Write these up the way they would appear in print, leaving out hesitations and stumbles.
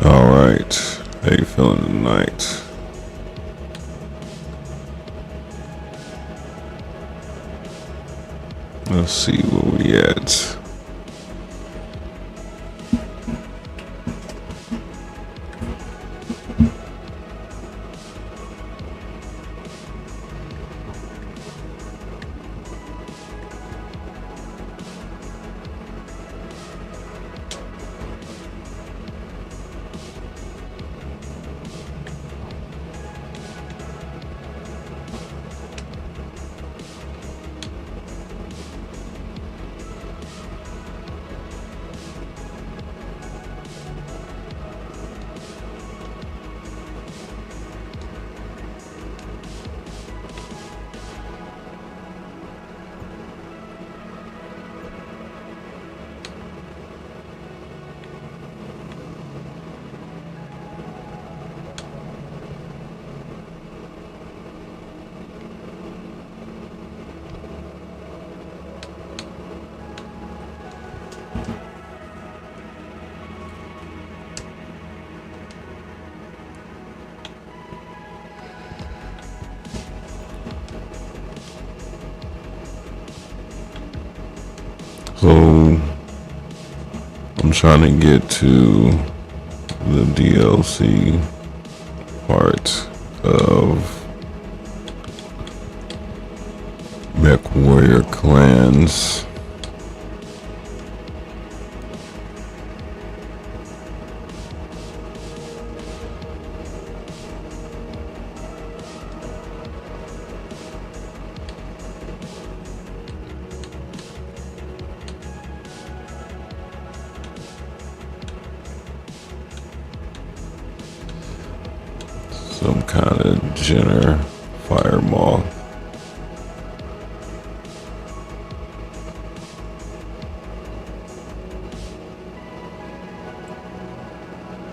Alright, how you feeling tonight? Let's see where we at. So I'm trying to get to the DLC part of MechWarrior clans. Some kind of Jenner fireball.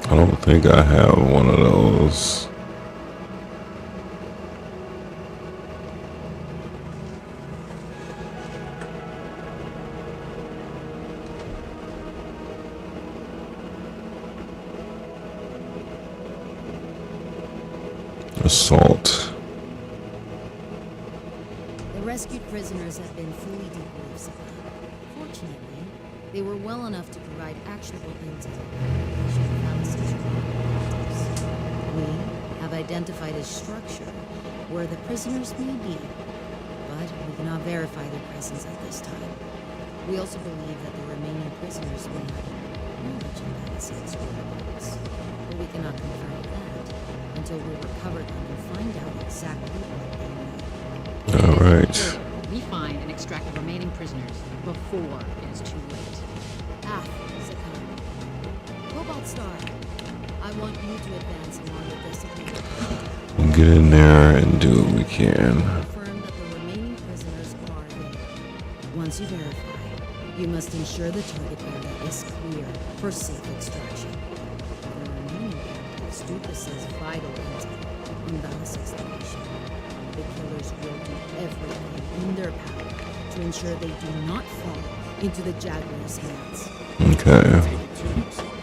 I don't think I have one of those. Assault. The rescued prisoners have been fully debriefed. Fortunately, they were well enough to provide actionable intel. We have identified a structure where the prisoners may be, but we cannot verify their presence at this time. We also believe that the remaining prisoners may have knowledge of Palisades whereabouts, but we cannot confirm that until we recover them and find out exactly what they need. All right. We find and extract the remaining prisoners before it is too late. Zakan. Cobalt Star. I want you to advance along the designated We'll get in there and do what we can. confirm that the remaining prisoners are there. Once you verify, you must ensure the target area is clear for safe extraction. The remaining captives do possess vital intel on Balas's location. The killers will do everything in their power to ensure they do not fall into the Jaguar's hands. Okay. Take it to himself.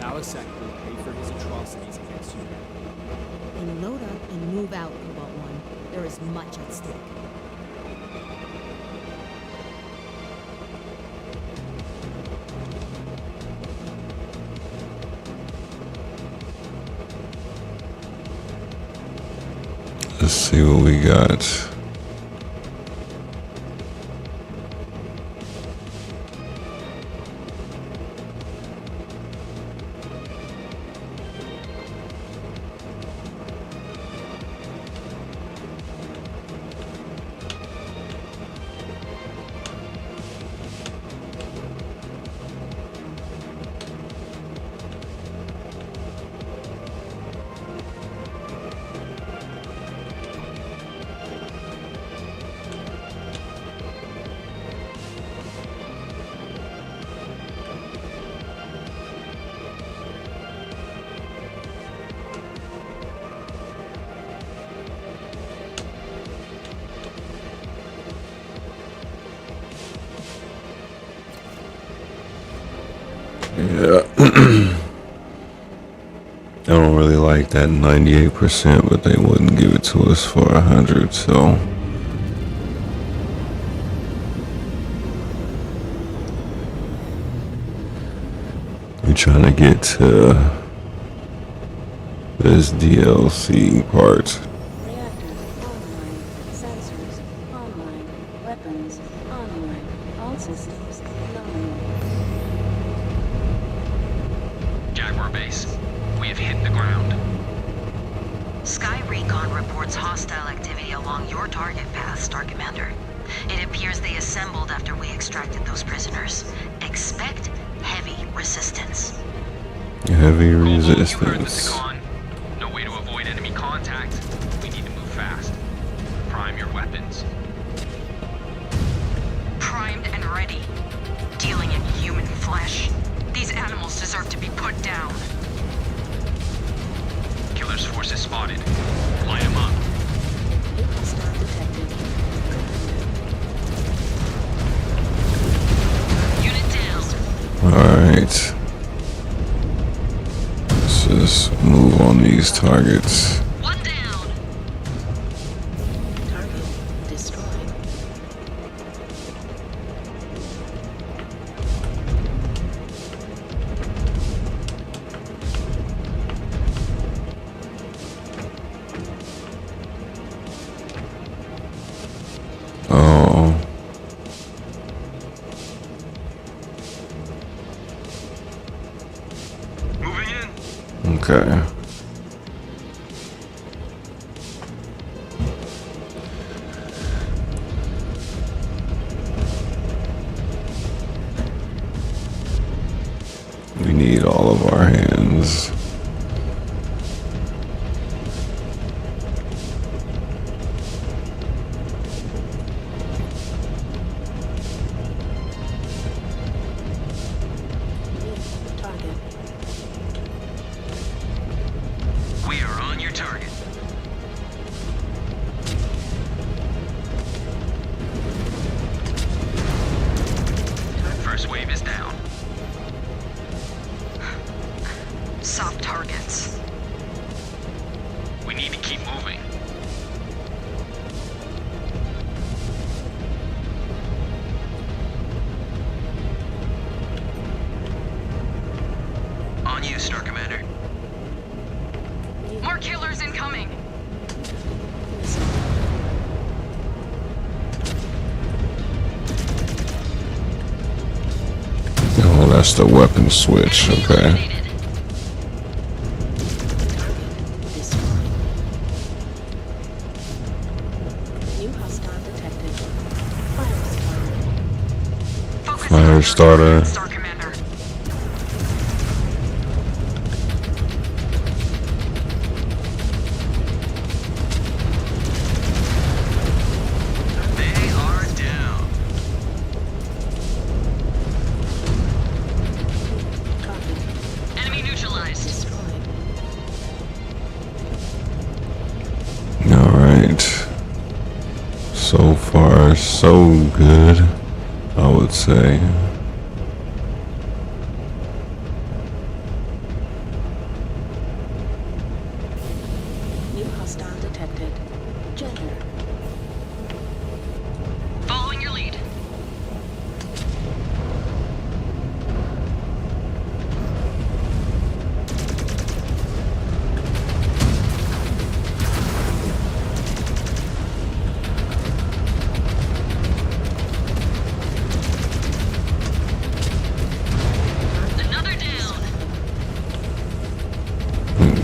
Balasek will pay for his atrocities against you. Then load up and move out, Cobalt One. There is much at stake. Let's see what we got. Yeah. get that 98%, but they wouldn't give it to us for 100, so. We're trying to get to this DLC part. Reactors online. Sensors online. Weapons online. All systems nominal. Jaguar base, we have hit the ground. Sky Recon reports hostile activity along your target path, Star Commander. It appears they assembled after we extracted those prisoners. Expect heavy resistance. Heavy You heard the resistance. Secon. No way to avoid enemy contact. We need to move fast. Prime your weapons. Primed and ready. Dealing in human flesh. These animals deserve to be put down. Killer's forces spotted. Line them up. New hostile detected. Unit down. Alright. Let's just move on these targets. One down. Target destroyed. Oh. Moving in. Okay. We need all of our hands. New target. We are on your target. First wave is down. Soft targets. We need to keep moving. On you, Star Commander. More killers incoming. Missile. Oh, that's the weapon switch. Okay. Eliminated. Target destroyed. New hostile detected. Fire starter. Focus Fire on your starter. target, Star Commander. They are down. Target Enemy neutralized. destroyed. Alright. So far, so good, I would say. New hostile detected. Gender. Following your lead. Another down.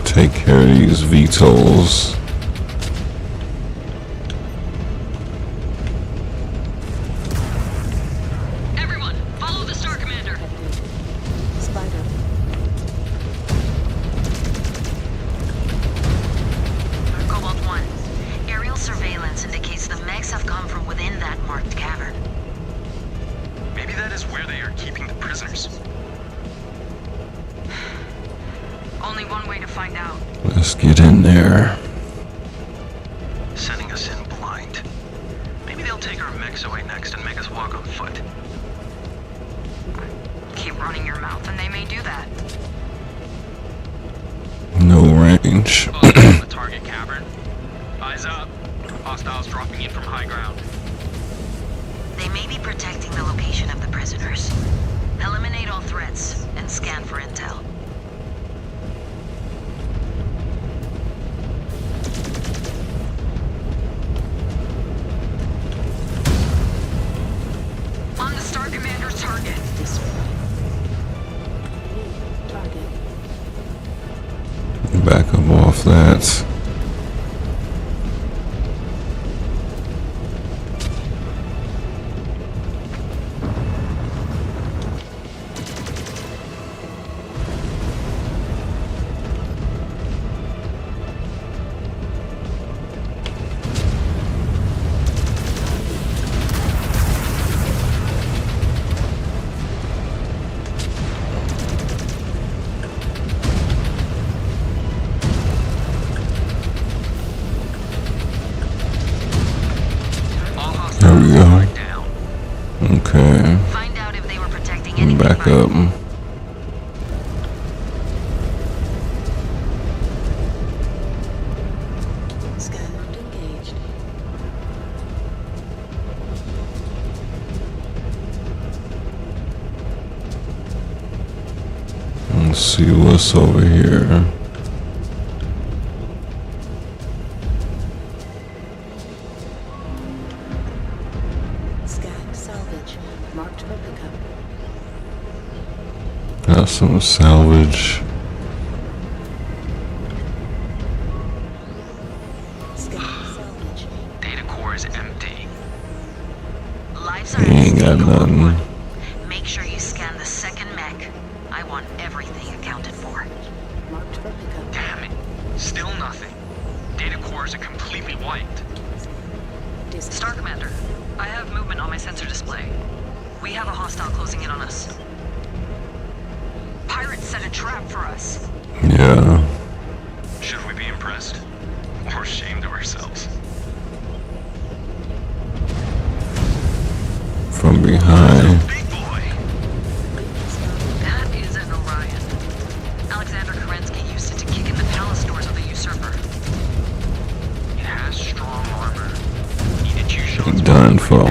Take care of these VTOLs. Everyone, follow the Star Commander. Detected. Spider. Cobalt 1. Aerial surveillance indicates the mechs have come from within that marked cavern. Maybe that is where they are keeping the prisoners. Only one way to find out. Let's get in there. Sending us in blind. Maybe they'll take our mechs away next and make us walk on foot. Keep running your mouth and they may do that. No rank. range. Close in on the target cavern. Eyes up. Hostiles dropping in from high ground. They may be protecting the location of the prisoners. Eliminate all threats and scan for intel. On the Star Commander's target. Target. Back up off that. There we go. Down. Okay. Find out if they were protecting anything. Back up. Scan mode engaged. Let's see what's over here. Scan salvage. Marked for pickup. Got some salvage. Scan salvage. Data core is empty. Lives are He at ain't got stake on nothing. one. Make sure you scan the second mech. I want everything accounted for. Marked for pickup. Damn it. Still nothing. Data cores are completely wiped. Star Commander, I have movement on my sensor display. We have a hostile closing in on us. Pirates set a trap for us. Yeah. Should we be impressed? Or ashamed of ourselves? From behind. Big boy! That is an Orion. Alexander Kerensky used it to kick in the palace doors of the usurper. It has strong armor. Needed 2 shots. Done for.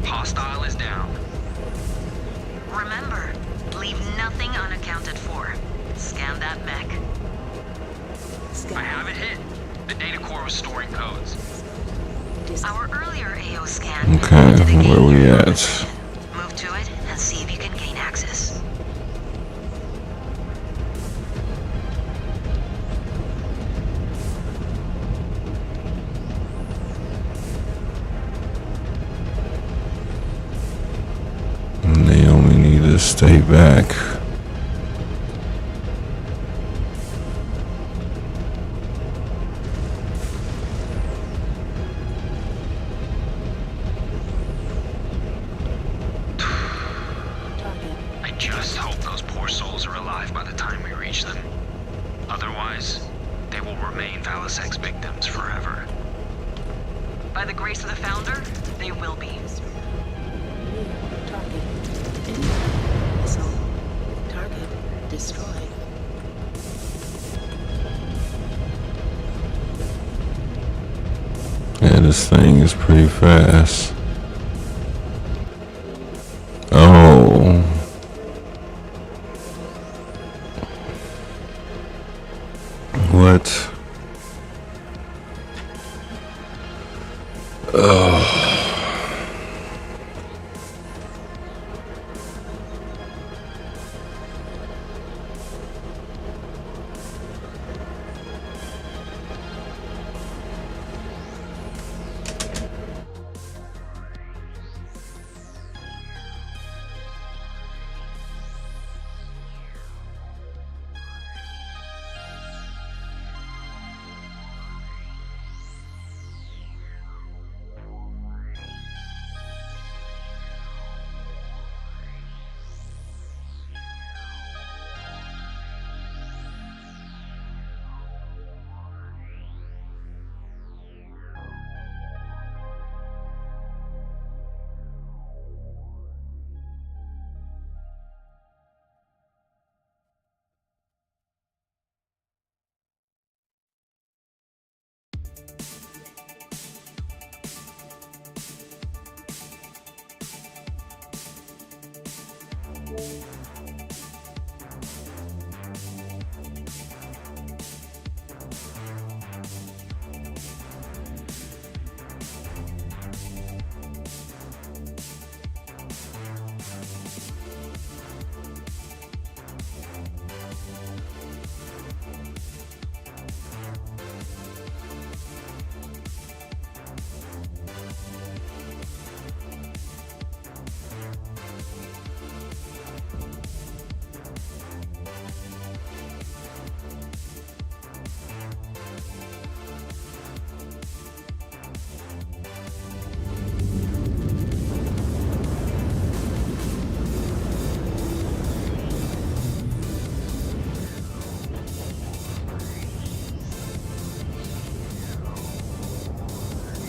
Hostile is down. Remember, leave nothing unaccounted for. Scan that mech. Scan. I have it hit. The data core was storing codes. Our earlier AO scan. Okay, to the where gate we near at? your position. Move to it and see if you can gain access. And they only need to stay back. Target. I just hope those poor souls are alive by the time we reach them. Otherwise, they will remain Valisec's victims forever. By the grace of the Founder, they will be. Target. Incoming missile. Target destroyed. Yeah, this thing is pretty fast. Oh. What?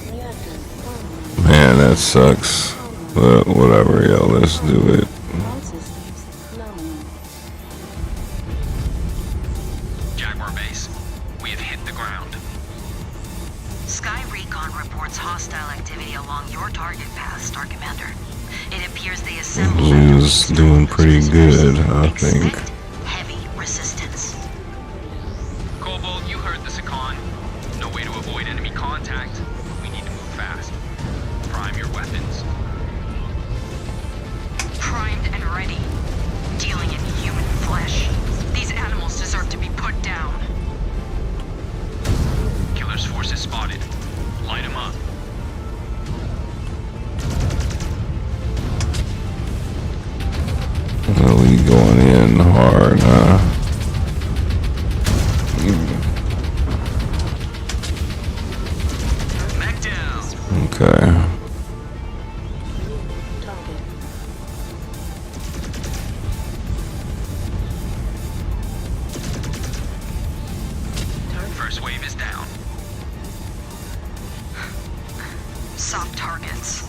Reactor online. Man, that sucks. But whatever, yo, let's do it. All systems known. Jaguar base, we have hit the ground. Sky Recon reports hostile activity along your target path, Star Commander. It appears they assembled. Blue's doing pretty good, I think. Expect heavy resistance. Cobalt, you heard the Secon. No way to avoid enemy contact. We need to move fast. Prime your weapons. Primed and ready. Dealing in human flesh. These animals deserve to be put down. Killer's forces spotted. Light them up. Well, we going in hard, huh? Back down. Okay. New target. Target. First wave is down. Soft targets.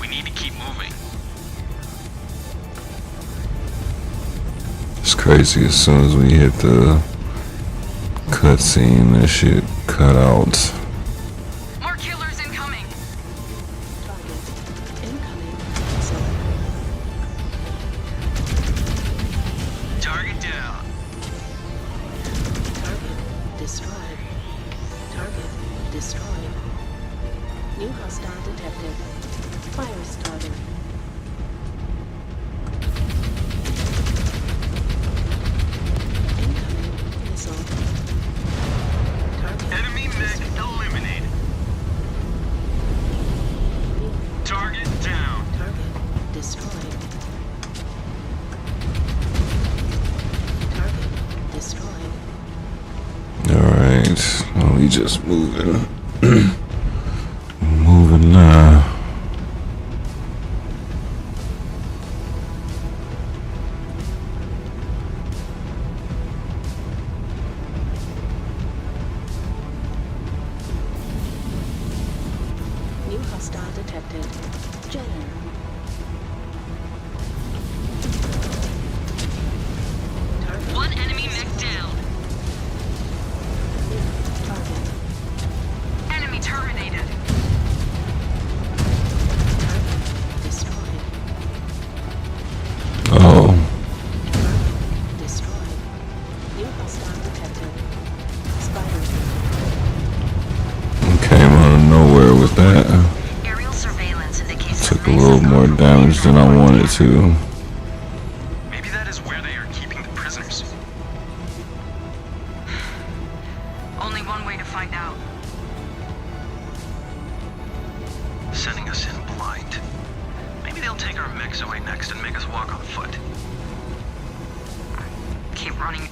We need to keep moving. It's crazy. As soon as we hit the cutscene, that shit cut out. More killers incoming. Target. Incoming missile. Target down. Target destroyed. Target destroyed. New hostile detected. Fire starter. Incoming missile. Target Enemy mech eliminated. New Target down. target destroyed. Target destroyed. Alright. Well, we just moving. Moving now. New hostile detected. Jenner. Target. One enemy mech down. New target. Enemy terminated. Target destroyed. Oh. Target destroyed. New hostile detected. Spider. Came out of nowhere with that. Aerial surveillance indicates Took a little more damage than I wanted to. Maybe that is where they are keeping the prisoners. Only one way to find out. Sending us in blind. Maybe they'll take our mechs away next and make us walk on foot. Keep running.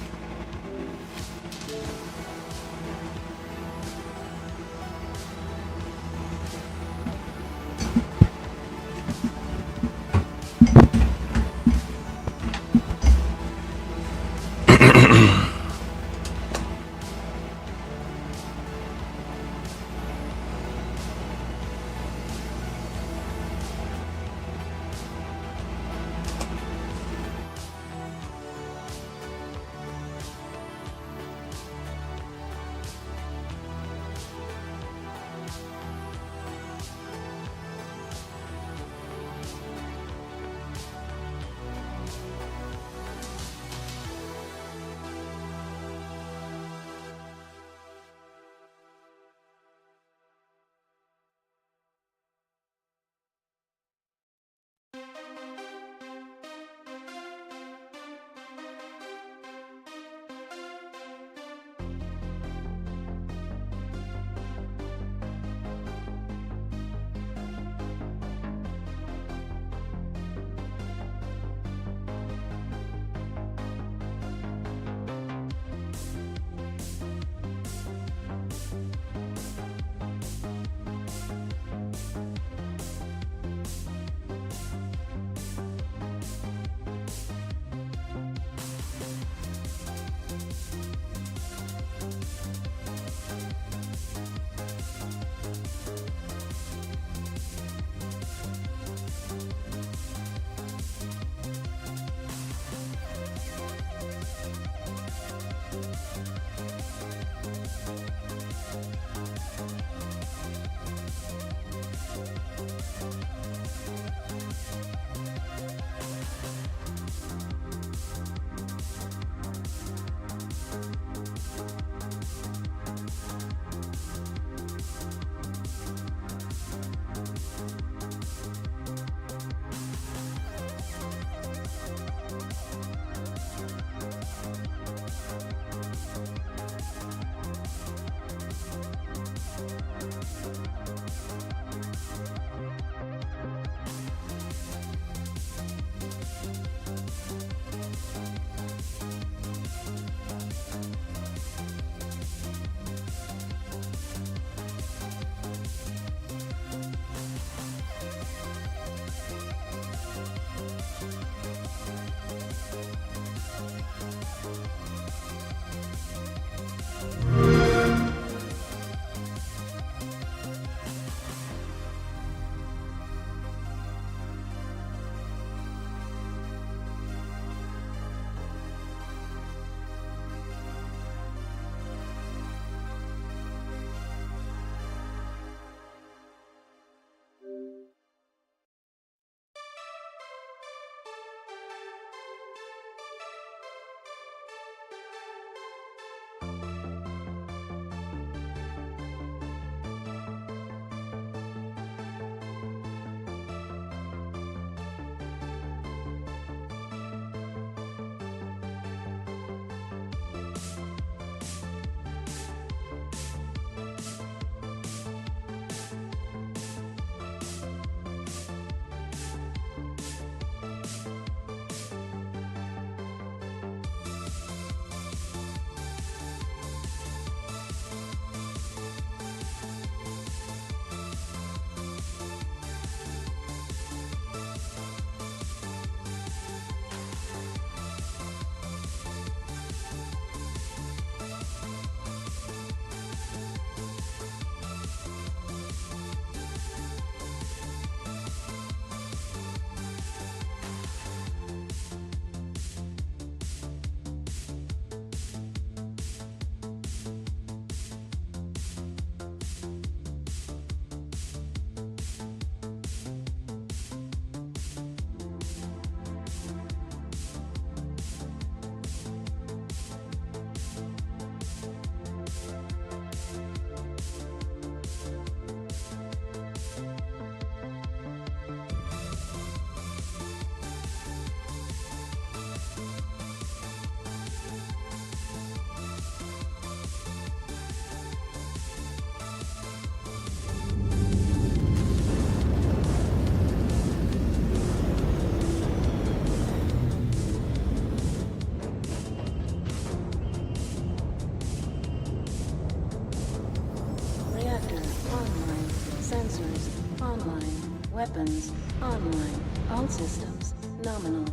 online. Weapons online. All systems nominal.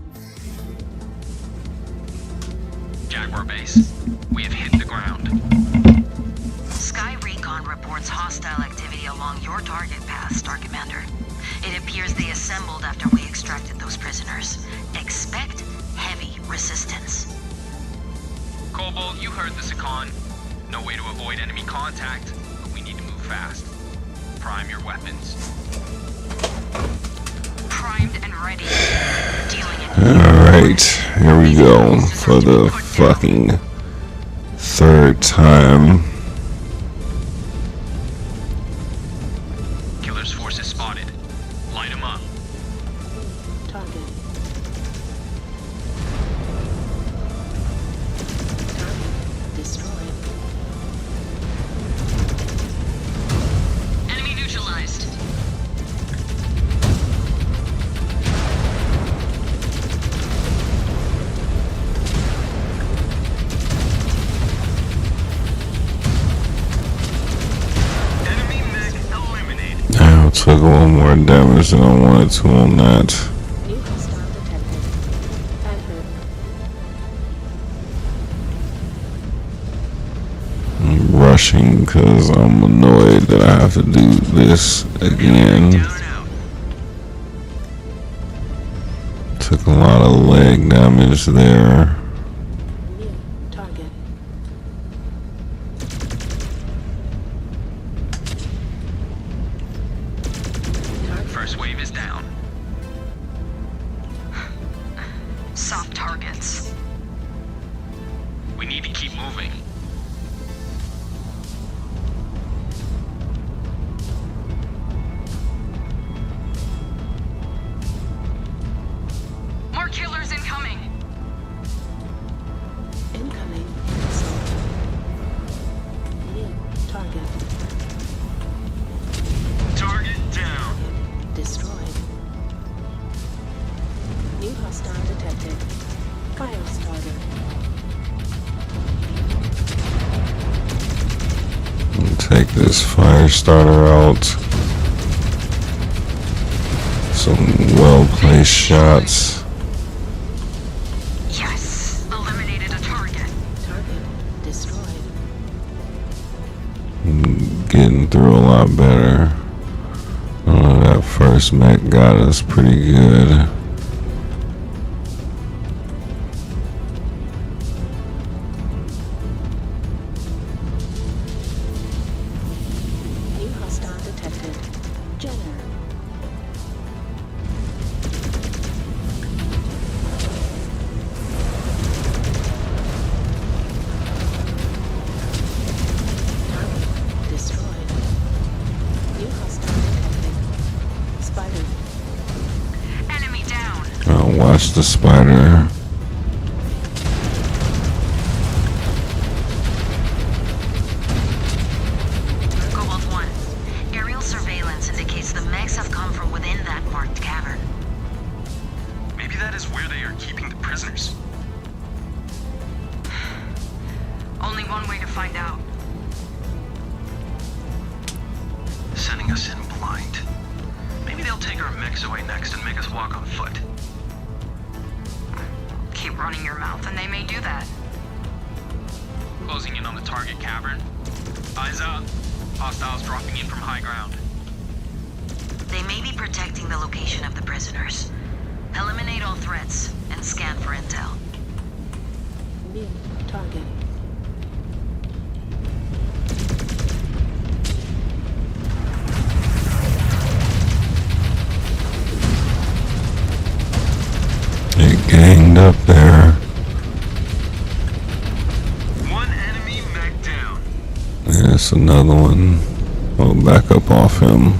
Jaguar base, we have hit the ground. Sky Recon reports hostile activity along your target path, Star Commander. It appears they assembled after we extracted those prisoners. Expect heavy resistance. Cobalt, you heard the Secon. No way to avoid enemy contact, but we need to move fast. Prime your weapons. Primed and ready. Dealing in Alright, here we go for the fucking third time. Killer's forces spotted. Light them up. Target. Target destroyed. enemy neutralized. Enemy mech eliminated. I took a little more damage than I wanted to on that. New hostile detected. Anchored. I'm rushing because I'm annoyed that I have to do this again. Down and out. Took a lot of leg damage there. New target. Target. First wave is down. Soft targets. We need to keep moving. More killers incoming. Incoming missile. New target. Target down. Target destroyed. New hostile detected. Fire starter. Take this fire starter out. Some well-placed shots. Yes. Eliminated a target. Target destroyed. Getting through a lot better. That first mech got us pretty good. New hostile detected. Jenner. Target destroyed. New hostile detected. Spider. Enemy down. I'll watch the spider. Cobalt 1. Aerial surveillance indicates the mechs have come from within that marked cavern. Maybe that is where they are keeping the prisoners. Only one way to find out. Sending us in blind. Maybe they'll take our mechs away next and make us walk on foot. Keep running your mouth and they may do that. Closing in on the target cavern. Eyes up. Hostiles dropping in from high ground. They may be protecting the location of the prisoners. Eliminate all threats and scan for intel. New target. They ganged up there. One enemy mech down. There's another one. I'll back up off him.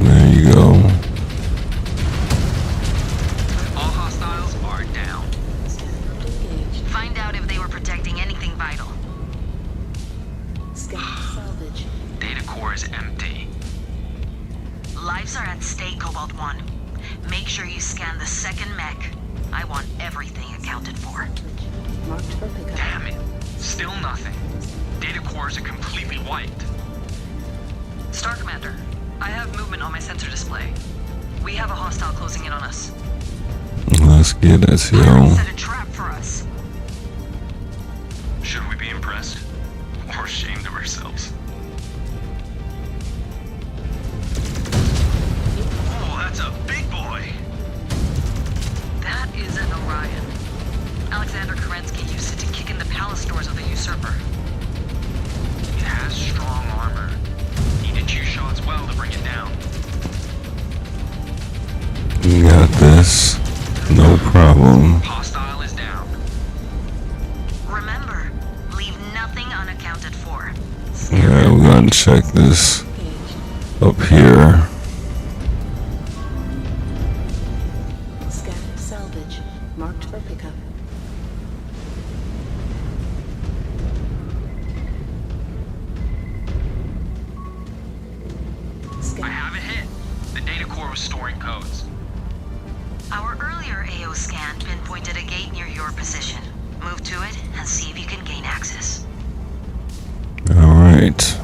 There you go. All hostiles are down. Scanner engaged. Find out if they were protecting anything vital. Scanner salvage. Data core is empty. Lives are at stake, Cobalt 1. Make sure you scan the second mech. I want everything accounted for. Marked for pickup. Damn it. Still nothing. Data cores are completely wiped. Star Commander, I have movement on my sensor display. We have a hostile closing in on us. Let's get it, Pirates yo. set a trap for us. Should we be impressed? Or ashamed of ourselves? Oh, that's a big boy! That is an Orion. Alexander Kerensky used it to kick in the palace doors of the usurper. It has strong armor. Needed 2 shots well to bring it down. We got this. No problem. Hostile is down. Remember, leave nothing unaccounted for. Yeah, we're gonna check this Engaged. up here. Scan salvage. Marked for pickup. I Scan. have it hit. The data core was storing codes. Our earlier AO scan pinpointed a gate near your position. Move to it and see if you can gain access. Alright.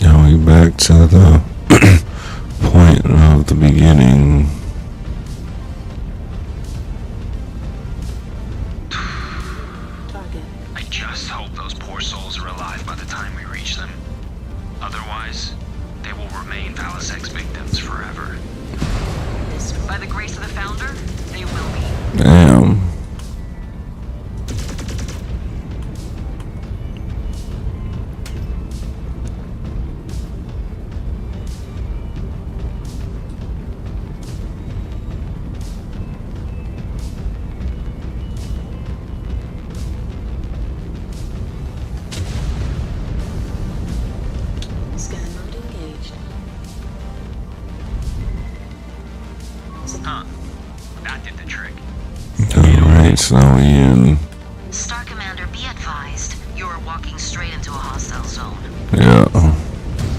Now we back to the point of the beginning. Target. I just hope those poor souls are alive by the time we reach them. Otherwise, they will remain Valisek's victims forever. Destroy. By the grace of the Founder, they will be. Damn. Scan mode engaged. Huh. That did the trick. Alright, so now we in. Star Commander, be advised. You are walking straight into a hostile zone. Yeah.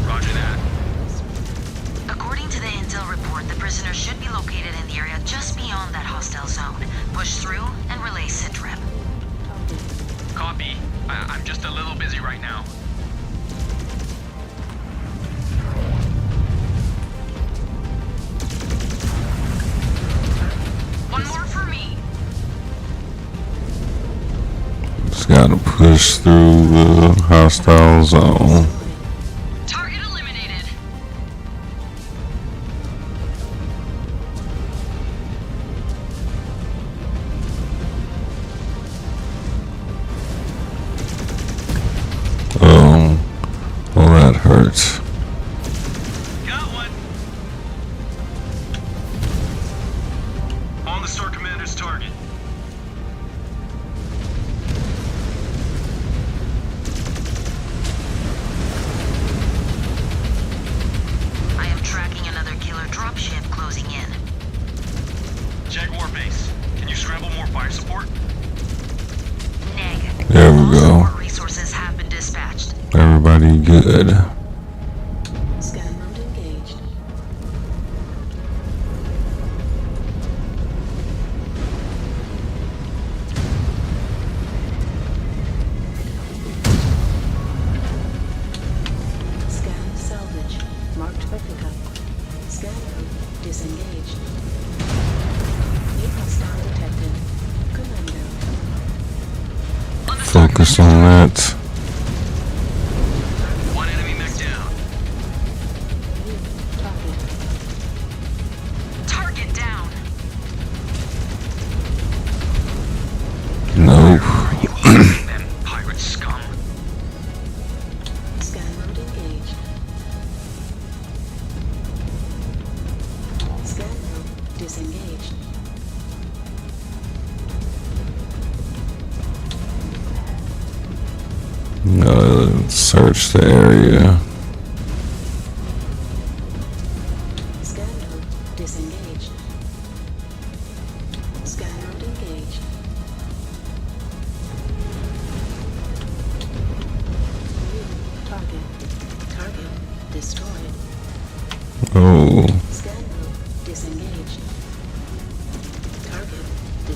Roger that. According to the intel report, the prisoner should be located in the area just beyond that hostile zone. Push through and relay sitrep. Target. Copy. I'm just a little busy right now. One more for me. Just gotta push through the hostile zone. Target eliminated. Oh, that hurts. Got one. On the Star Commander's target. I am tracking another killer dropship closing in. Jaguar base. Can you scramble more fire support? Neg. There we All go. support resources have been dispatched. Everybody good. Scan mode engaged. Scan salvage. Marked for pickup. Scan mode disengaged. New hostile detected. Commando. Focus on that. One enemy mech down. Target. Target down. Nope. You hiding them, pirate scum. Scan mode engaged. Scan mode disengaged. Search the area. Scan mode disengaged. Scan mode engaged.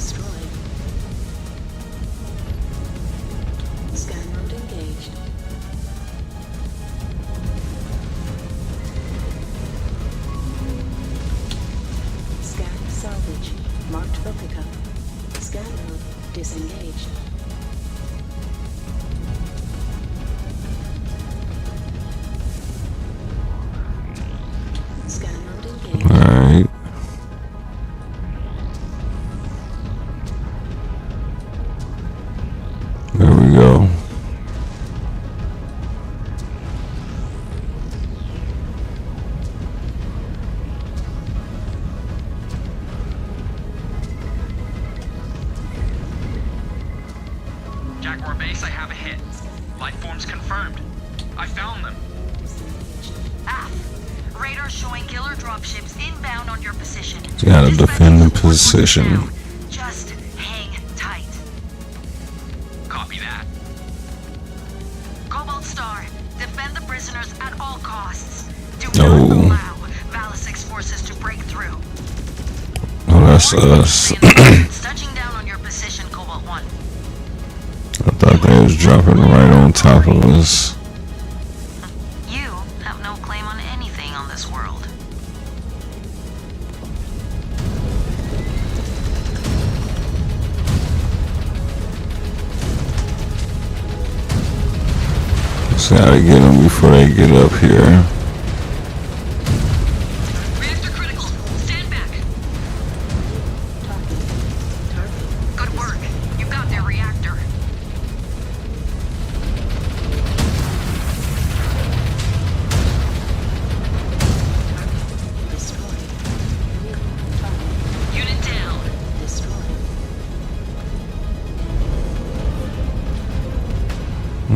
Destroyed. Scan mode engaged. Scan salvage. Marked for pickup. Scan mode disengaged. Scan mode engaged. Alright. There we go. Jaguar Base, I have a hit. Life forms confirmed. I found them. Radar showing killer dropships inbound on your position. You gotta Dispatch defend the support moving position. now. Just hang tight. Copy that. Cobalt Star, defend the prisoners at all costs. Do No. not allow Valisic's forces to break through. Oh, that's us. Reinforcements touching down on your position, Cobalt 1. I thought they was dropping right on top of us. You have no claim on anything on this world. Just gotta get them before they get up here. Reactor critical. Stand back. Target. Good work. You got their reactor. Destroyed. Target. Unit down. Destroyed.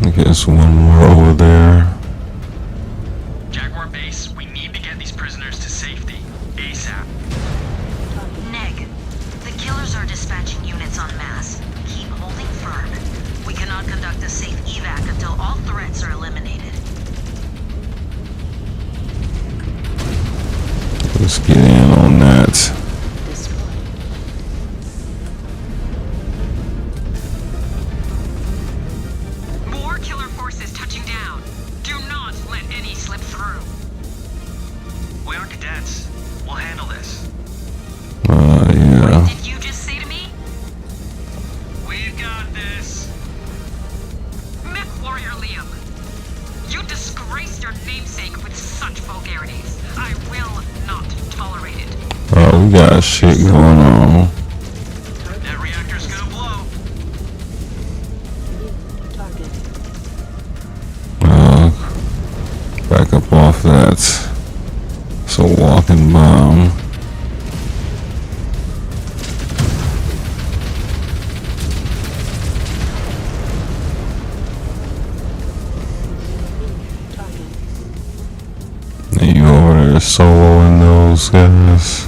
I guess one more over there. Jaguar Base, we need to get these prisoners to safety. ASAP. Neg, the killers are dispatching units en masse. Keep holding firm. We cannot conduct a safe evac until all threats are eliminated. Let's get in on that. Destroyed. More killer forces touching down. Do not let any slip through. We are cadets. We'll handle this. Yeah. Did you just say to me? We've got this. MechWarrior Liam, you disgraced your namesake with such vulgarities. I will not tolerate it. Oh, we got shit going on. That reactor's gonna blow. Target. Back up off that. It's a walking bomb. Target. And you over there soloing those guys.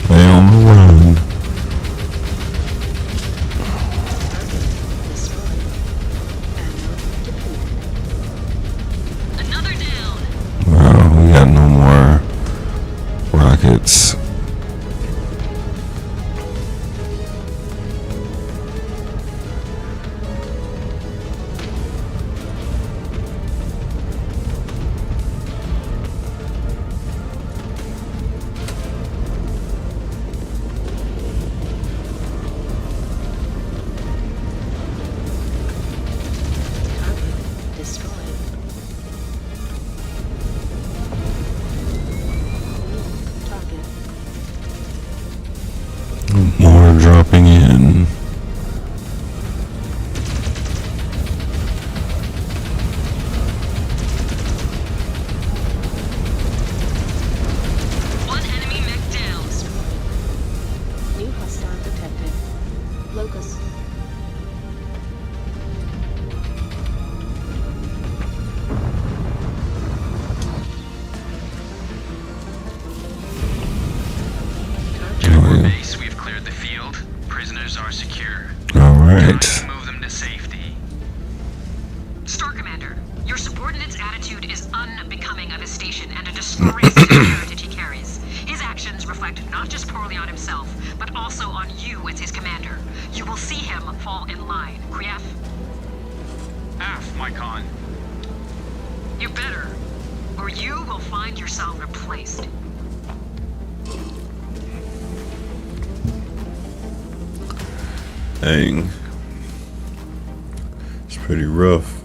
They on the run. Destroyed. Anode depleted. Another down. Well, we got no more rockets. Target. Destroyed. Target. right. Move them to safety. Star Commander, your subordinate's attitude is unbecoming of his station and a disgrace to the heritage he carries. His actions reflect not just poorly on himself, but also on you as his commander. You will see him fall in line. Krief? Af, my con. You better, or you will find yourself replaced. Dang. It's pretty rough.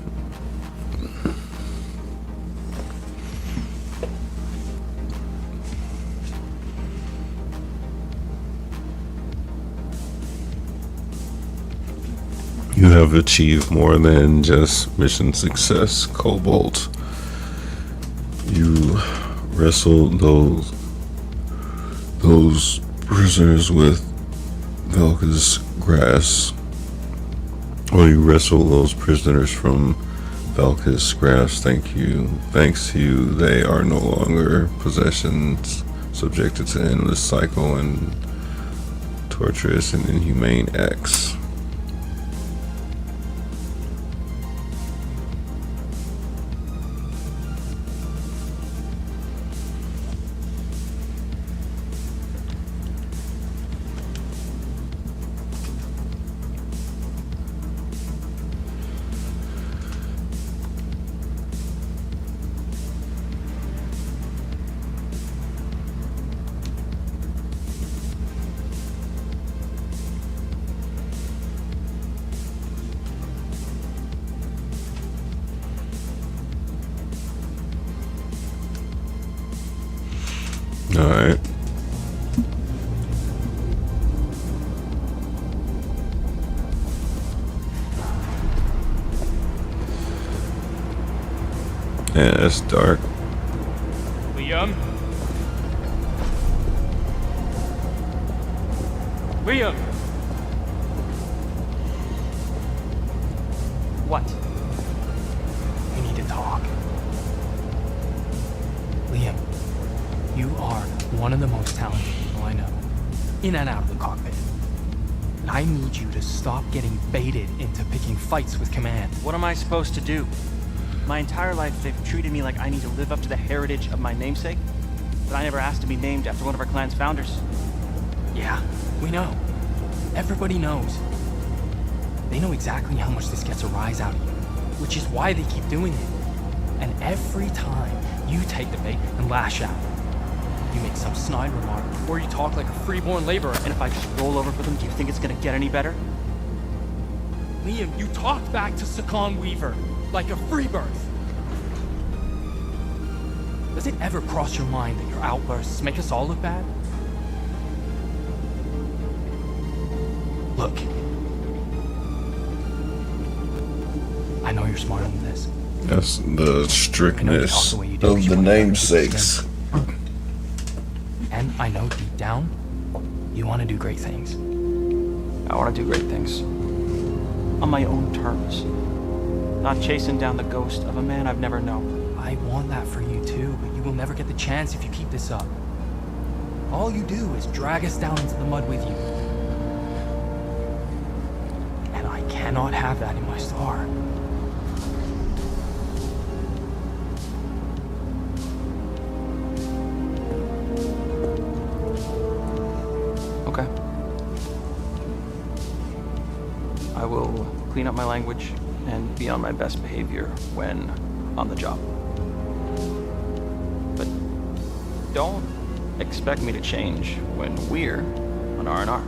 You have achieved more than just mission success, Cobalt. You wrestled those prisoners with Velka's grasp. Or you wrestled those prisoners from Velka's grasp. Thanks to you, they are no longer possessions subjected to endless cycle and torturous and inhumane acts. Alright. Yeah, it's dark. Liam? Liam! What? We need to talk. Liam, you are one of the most talented people I know, in and out of the cockpit. And I need you to stop getting baited into picking fights with command. What am I supposed to do? My entire life, they've treated me like I need to live up to the heritage of my namesake, but I never asked to be named after one of our clan's founders. Yeah, we know. Everybody knows. They know exactly how much this gets a rise out of you, which is why they keep doing it. And every time you take the bait and lash out, you make some snide remark, or you talk like a freeborn laborer, And if I just roll over for them, do you think it's gonna get any better? Liam, you talked back to Sakan Weaver like a free birth. Does it ever cross your mind that your outbursts make us all look bad? Look. I know you're smarter than this. That's the strictness the way you do, of you the wanna get namesakes. And I know deep down, you want to do great things. I want to do great things. On my own terms. Not chasing down the ghost of a man I've never known. I want that for you too, but you will never get the chance if you keep this up. All you do is drag us down into the mud with you. And I cannot have that in my star. Okay. I will clean up my language and be on my best behavior when on the job. But don't expect me to change when we're on R&R.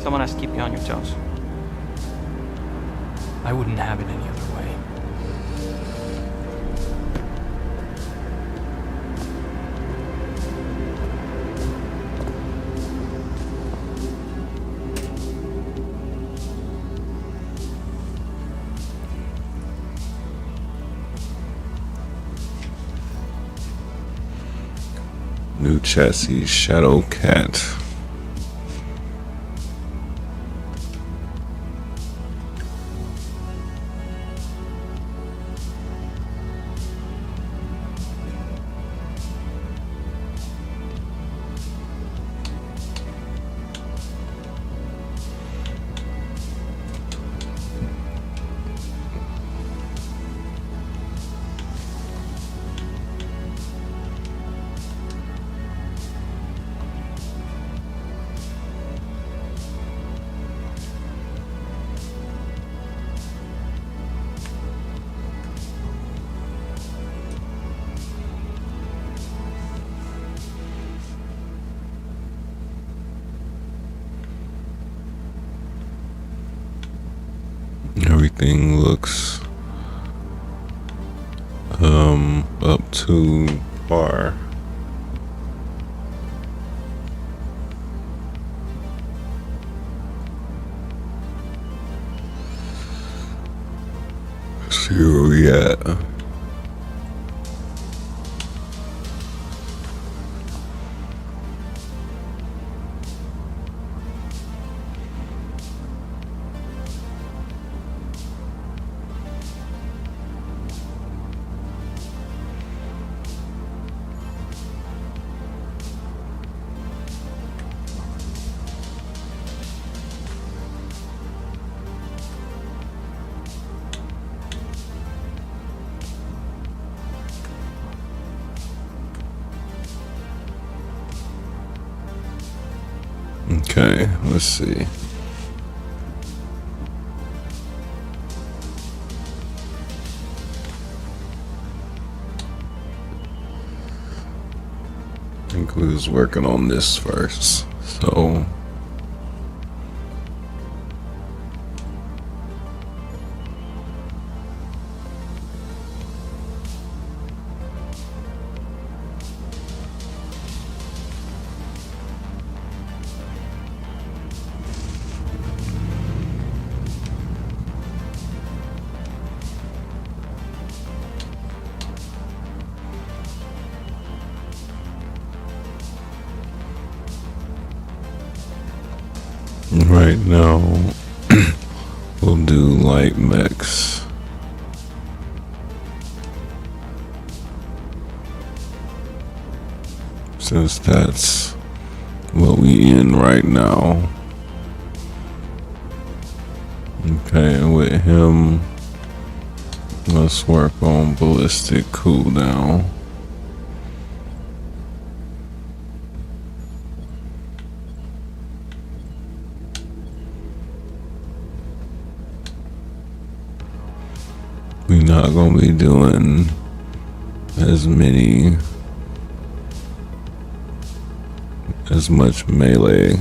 Someone has to keep you on your toes. I wouldn't have it any other way. New chassis, Shadow Cat. everything looks up to par. Let's see where we at. Okay, let's see. I think we was working on this first, so right now we'll do light mechs. Since that's what we in right now. Okay, and with him, let's work on ballistic cooldown. We're not gonna be doing as much melee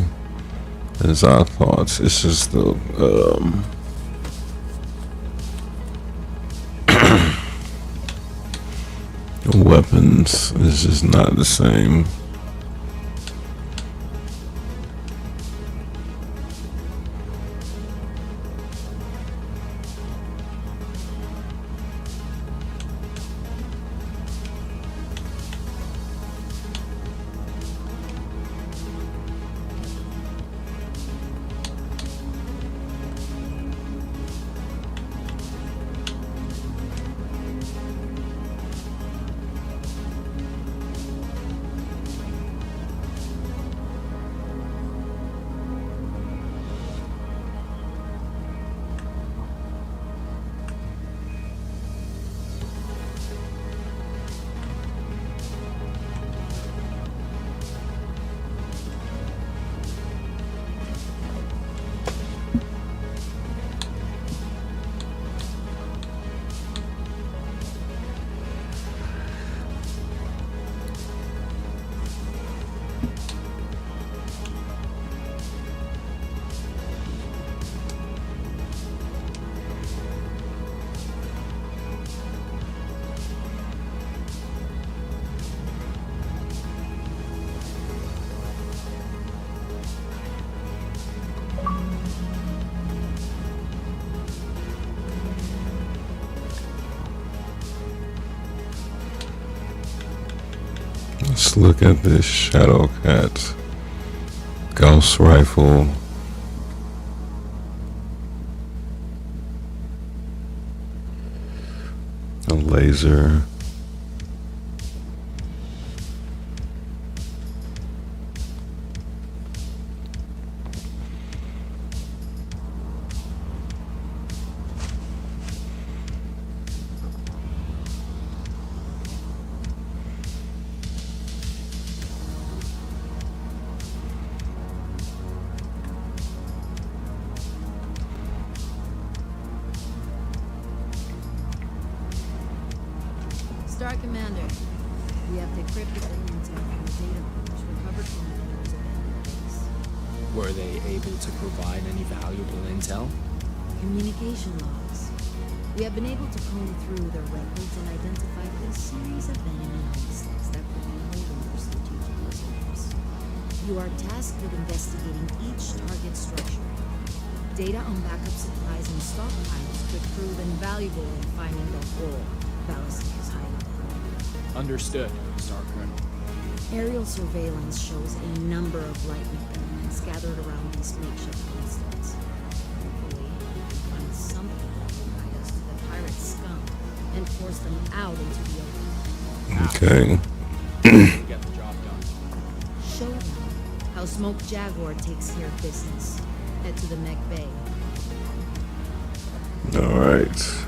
as I thought. It's just the weapons is just not the same. Let's look at this Shadow Cat Gauss rifle. A laser. Star Commander, we have decrypted the intel from the data breach recovered from the members of the base. Were they able to provide any valuable intel? Communication logs, We have been able to comb through their records and identify a series of enemy onslaughts that could be holding their strategic reserves. You are tasked with investigating each target structure. Data on backup supplies and stockpiles could prove invaluable in finding the hole Ballistic is hiding in. Understood, Star Colonel. Aerial surveillance shows a number of lightning elements gathered around these makeshift constants. Hopefully, we can find something that will guide us to the pirate scum and force them out into the open. Okay. To get the job done. Show them how Smoke Jaguar takes care of business. Head to the Mech Bay. All right.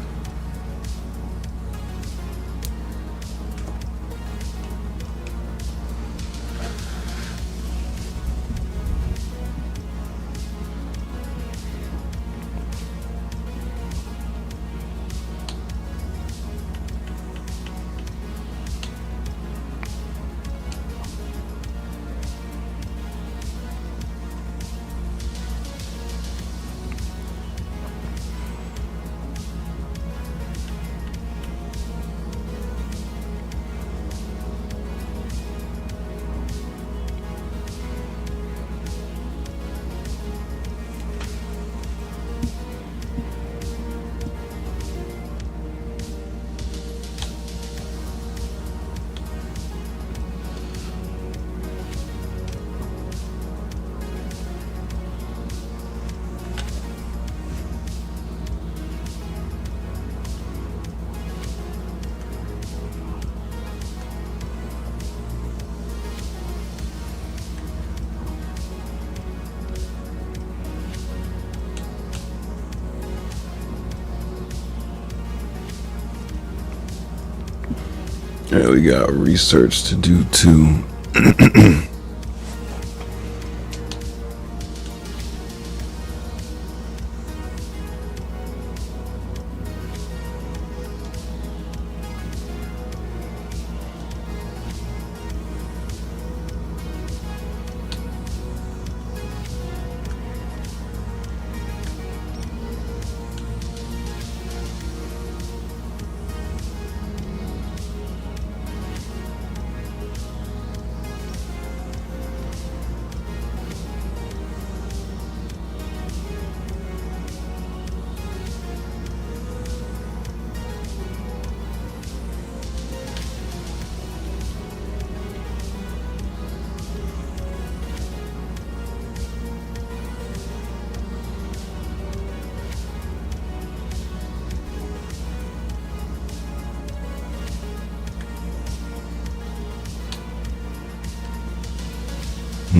Yeah, we got research to do too.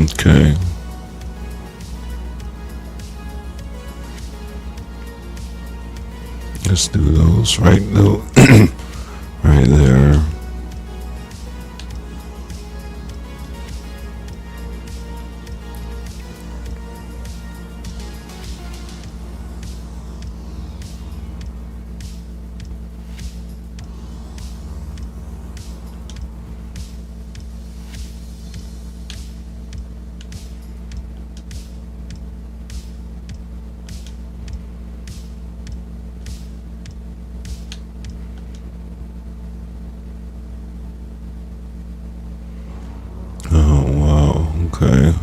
Okay. Let's do those right though. Right there. Oh wow, okay.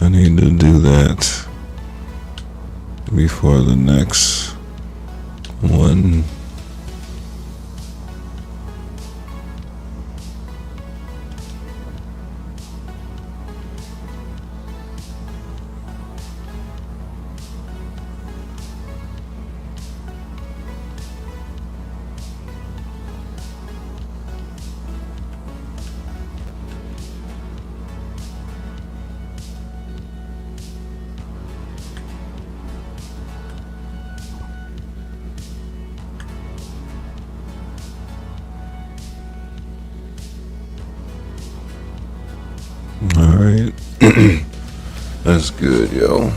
I need to do that before the next one. Alright. That's good, yo.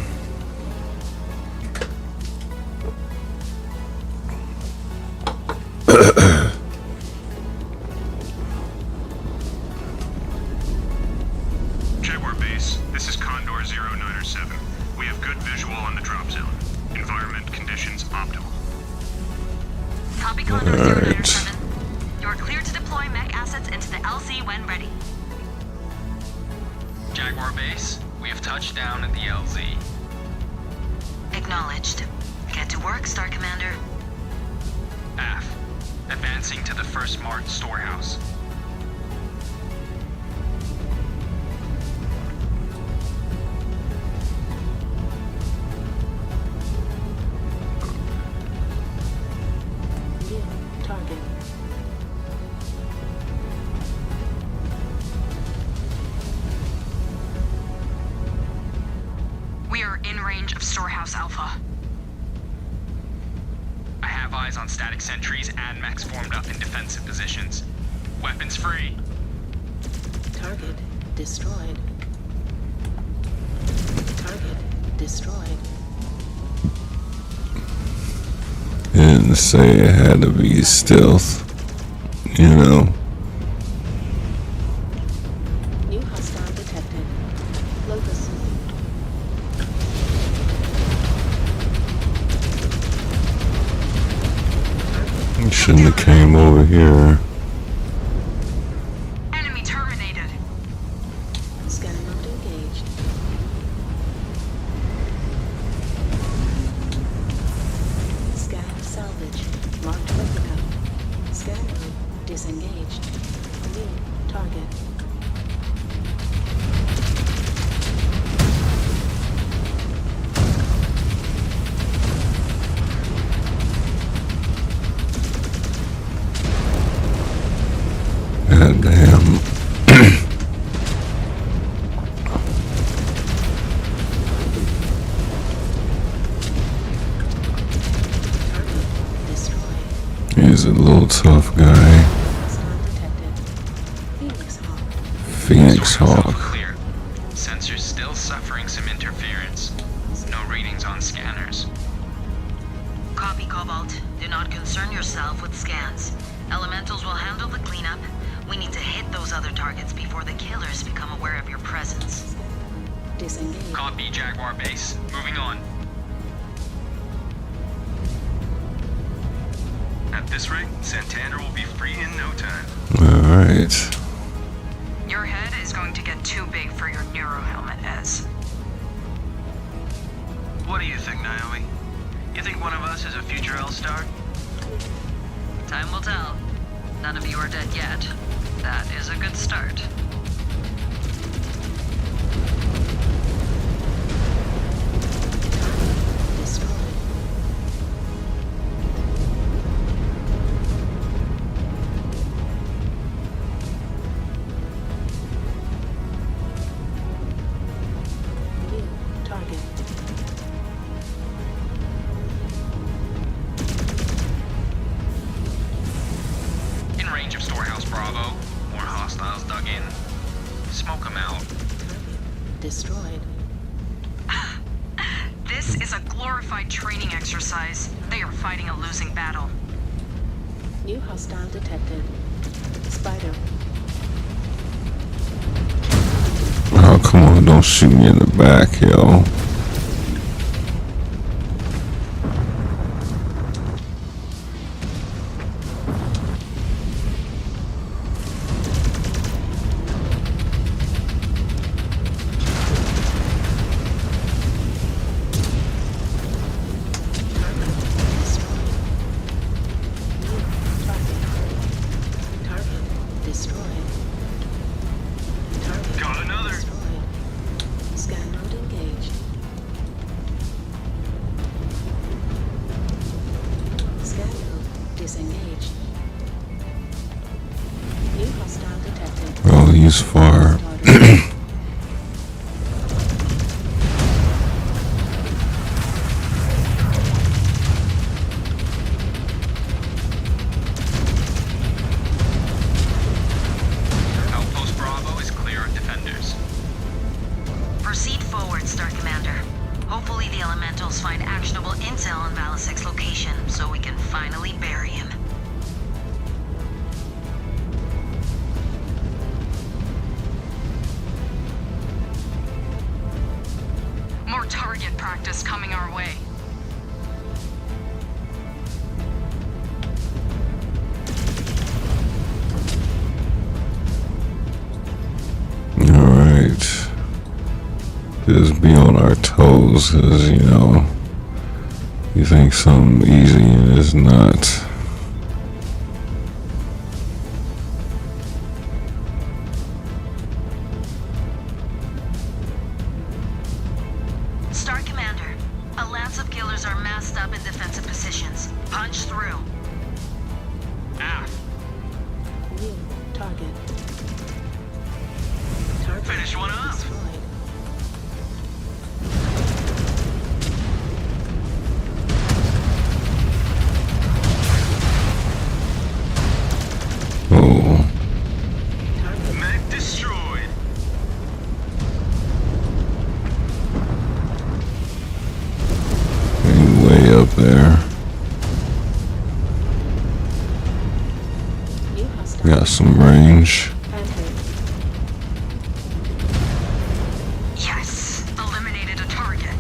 Copy Condor 097. Alright. You are cleared to deploy mech assets into the LZ when ready. Jaguar base, we have touched down at the LZ. Acknowledged. Get to work, Star Commander. AF, advancing to the first smart storehouse. New target. We are in range of Storehouse Alpha. I have eyes on static sentries and mechs formed up in defensive positions. Weapons free. Target destroyed. Target destroyed. It didn't say it had to be stealth, you know. New hostile detected. Locus. You shouldn't have came over here. Enemy terminated. Scanner mode engaged. Scan salvage. Marked replica. Scan mode disengaged. New target. God damn. Target destroyed. He's a little tough guy. Hostile detected. Phoenix Hawk. Phoenix Storehouse Alpha Hawk. clear. Sensors still suffering some interference. No readings on scanners. Copy, Cobalt. Do not concern yourself with scans. Elementals will handle the cleanup. We need to hit those other targets before the killers become aware of your presence. Disengaged. Copy Jaguar base. Moving on. At this rate, Santander will be free in no time. Alright. Your head is going to get too big for your neuro helmet, Ez. What do you think, Naomi? You think one of us is a future L-Star? Time will tell. None of you are dead yet. That is a good start. Destroyed. New target. In range of Storehouse Bravo. More hostiles dug in. Smoke them out. Target destroyed. This is a glorified training exercise. They are fighting a losing battle. New hostile detected. Spider. Oh, come on, don't shoot me in the back, yo. Target destroyed. New target. Target destroyed. Target Got another. destroyed. Scan mode engaged. Scan mode disengaged. New hostile detected. Oh, he's far. Started. Outpost Bravo is clear of defenders. Proceed forward, Star Commander. Hopefully the Elementals find actionable intel on Valisek's location, so we can finally bury him. More target practice coming our way. be on our toes, because, you know, you think something easy and it's not. Star Commander, a lance of killers are massed up in defensive positions. Punch through. New target. Target Finish one up. destroyed. Oh, Target Mech destroyed. way up there. new hostile. Got some range. Planted. Yes, eliminated a target.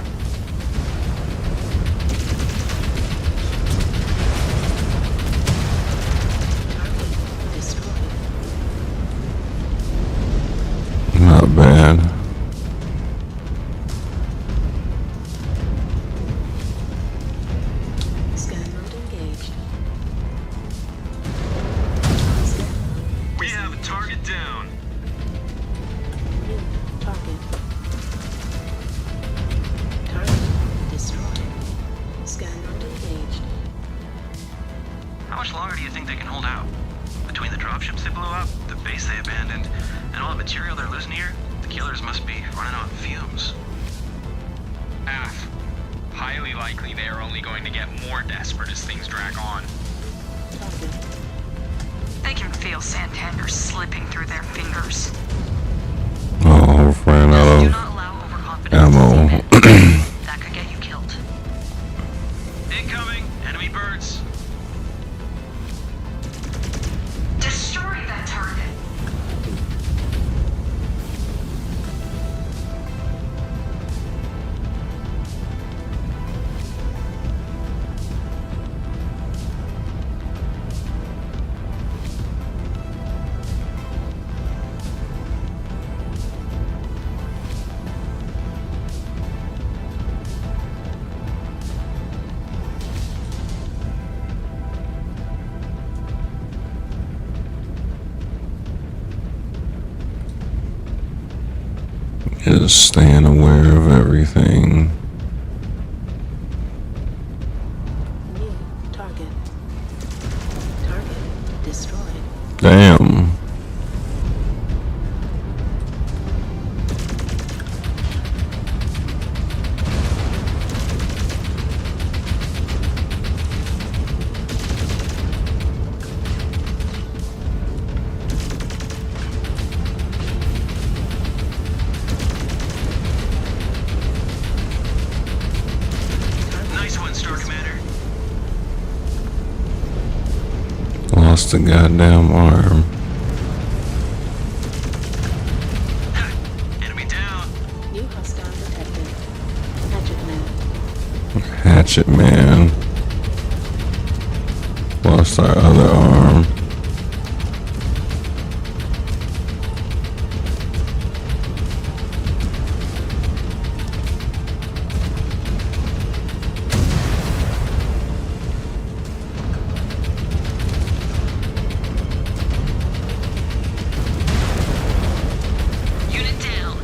Target destroyed. Not bad. Scan mode engaged. Scan mode. We have a target down. New target. Target destroyed. Scan mode engaged. How much longer do you think they can hold out? Between the dropships they blew up, the base they abandoned, and all the material they're losing here, the killers must be running on fumes. Af. Highly likely they are only going to get more desperate as things drag on. Target. They can feel Santander slipping through their fingers. Oh, ran Do out not of allow overconfidence ammo. to seep in. That could get you killed. Incoming! Enemy birds! Destroy that target. Just staying aware of everything. New target. Target destroyed. Damn. Nice one, Star Commander. Lost the goddamn arm. Enemy down. New hostile detected. Hatchet man. Hatchet man. Lost our other arm. Unit down.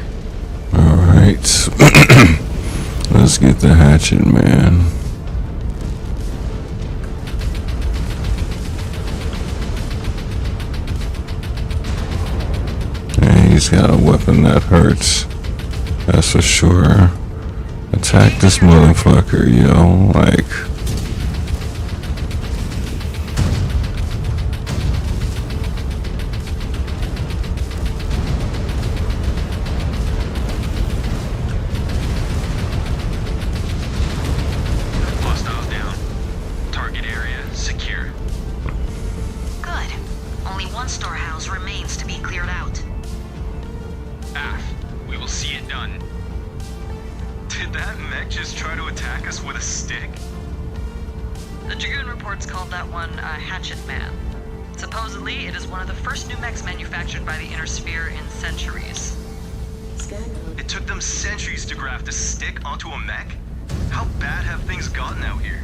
Alright. Let's get the hatchet man. And he's got a weapon that hurts. That's for sure. Attack this motherfucker, yo. Like. Hostiles down. Target area secure. Good. Only one storehouse remains to be cleared out. Af. We will see it done. Did that mech just try to attack us with a stick? The Dragoon reports called that one a Hatchet Man. Supposedly, it is one of the first new mechs manufactured by the Inner Sphere in centuries. Scan mode. It It took them centuries to graft a stick onto a mech? How bad have things gotten out here?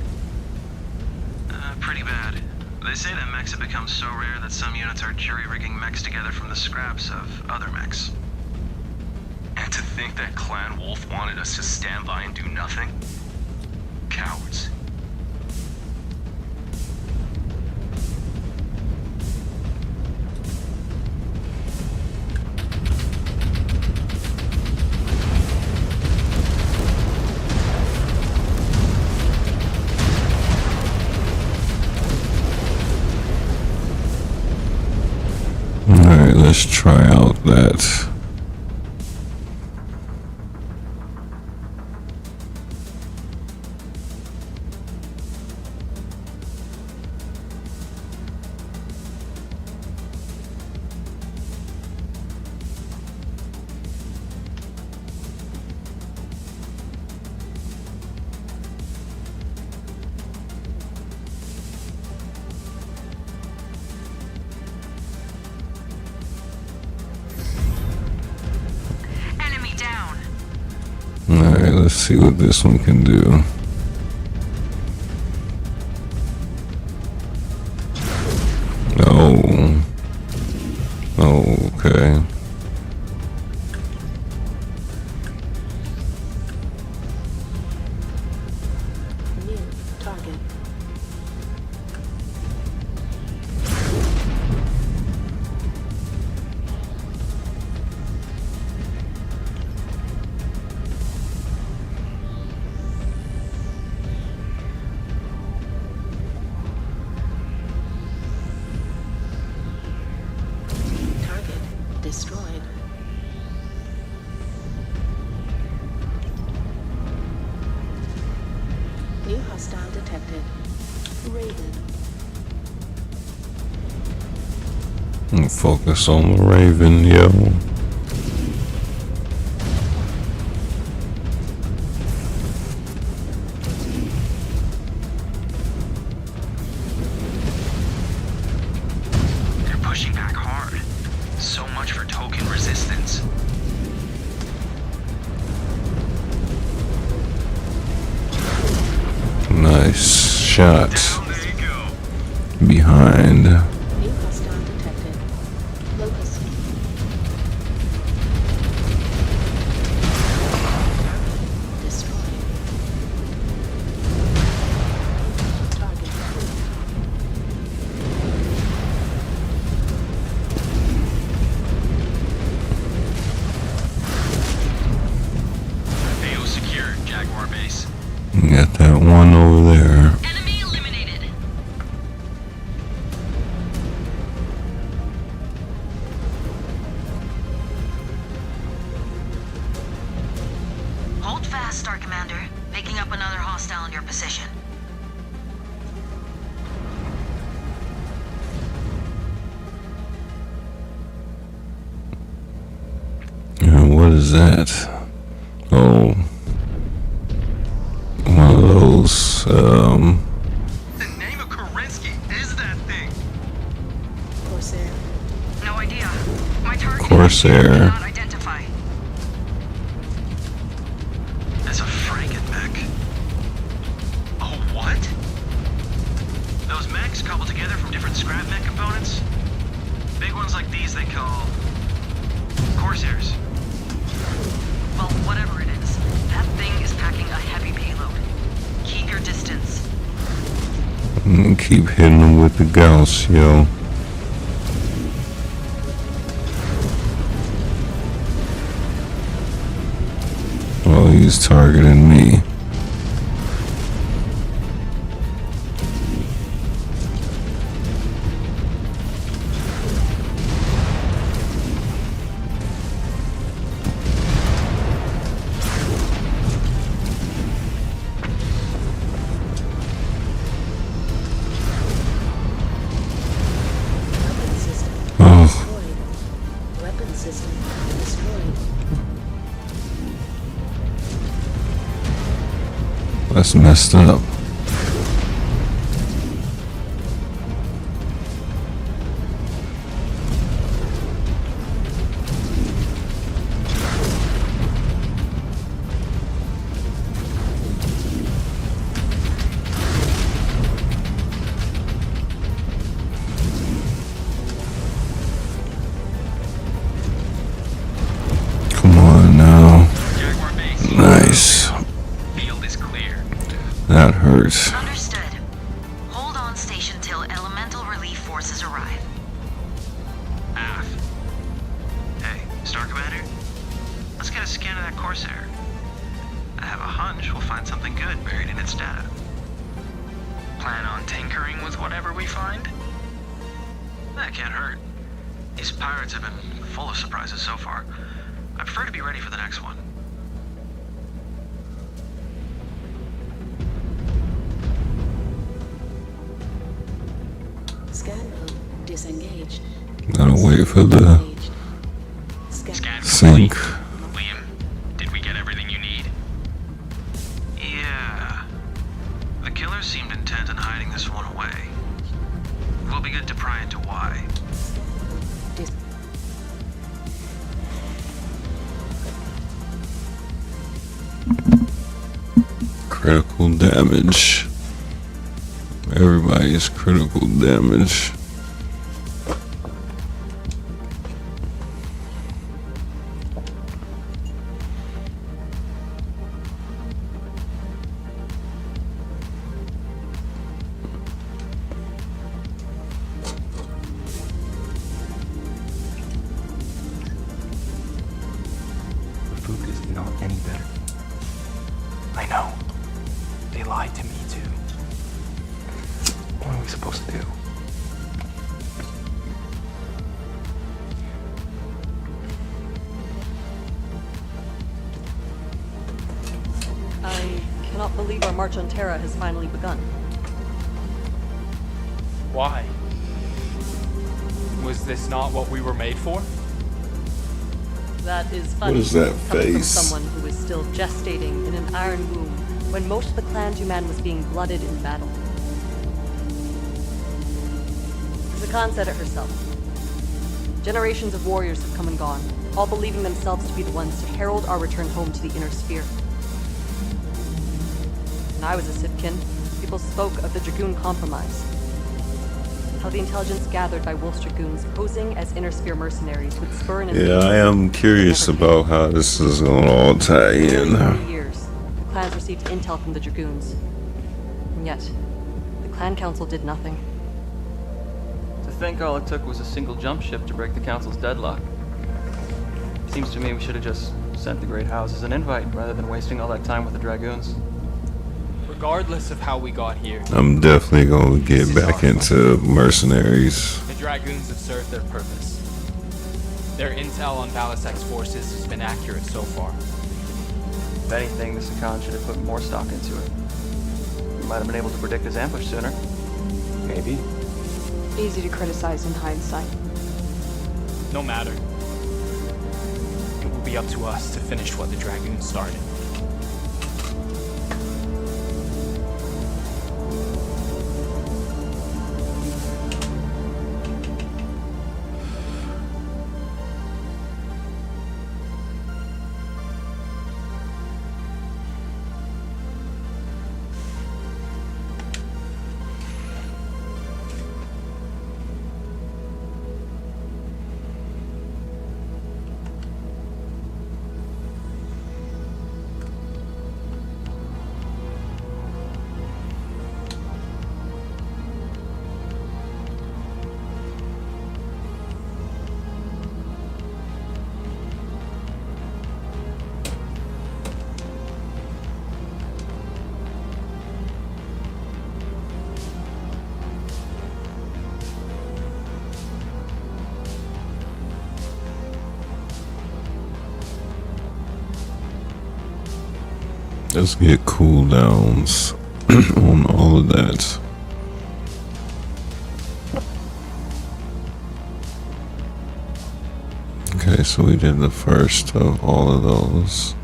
Pretty bad. They say that mechs have become so rare that some units are jury-rigging mechs together from the scraps of other mechs. And to think that Clan Wolf wanted us to stand by and do nothing? Cowards. Alright, let's try out that. Enemy down. Alright, let's see what this one can do. Oh. Oh, okay. New target. Target destroyed. New hostile detected. Raven. And focus on the Raven, yo. They're pushing back hard. So much for token resistance. Nice shot. Down they go. Behind. New hostile detected. Locust. Destroyed. Target. AO secure, Jaguar base. Got that one over there. Enemy eliminated. Hold fast, Star Commander. Picking up another hostile in your position. What is that? Oh. One of those, The name of Kerensky is that thing. Corsair. No idea. My target Corsair. cannot identify. That's a Franken mech. Oh, what? Those mechs cobbled together from different scrap mech components? Big ones like these they call Corsairs. Well, whatever it is, that thing is packing a heavy payload. Keep your distance. keep hitting them with the Gauss, yo. Oh, he's targeting me. Weapon system Oh, destroyed. Weapon system destroyed. that's messed up. That hurts. Understood. Hold on station till elemental relief forces arrive. Af. Hey, Star Commander? Let's get a scan of that Corsair. I have a hunch we'll find something good buried in its data. Plan on tinkering with whatever we find? That can't hurt. These pirates have been full of surprises so far. I prefer to be ready for the next one. Scan mode disengaged. Gotta wait for the Engaged. Scan. Scan sync. complete. Liam, did we get everything you need? Yeah. The killers seemed intent on hiding this one away. Will be good to pry into why. Dis- Critical damage. Everybody's critical damage. The food is not any better. I know. They lied to me too. What are we supposed to do? I cannot believe our march on Terra has finally begun. Why? Was this not what we were made for? That is funny. What is that coming from face? someone who is still gestating in an iron womb when most of the clan Juman was being blooded in battle. Zakan said it herself. Generations of warriors have come and gone, all believing themselves to be the ones to herald our return home to the inner sphere. When I was a Sipkin, people spoke of the Dragoon Compromise. How the intelligence gathered by Wolf's Dragoons posing as inner sphere mercenaries would spur an Yeah, I am curious about how this is gonna all tie in. For years, the clans received intel from the Dragoons. And yet, the clan council did nothing. To think all it took was a single jump ship to break the council's deadlock. Seems to me we should have just sent the Great House as an invite rather than wasting all that time with the Dragoons. Regardless of how we got here, I'm definitely gonna get back into mercenaries. the Dragoons have served their purpose. Their intel on Balasak's forces has been accurate so far. If anything, the Sakan should have put more stock into it. We might have been able to predict his ambush sooner. Maybe. Easy to criticize in hindsight. No matter. It will be up to us to finish what the Dragoons started. Let's get cooldowns on all of that. Okay, so we did the first of all of those.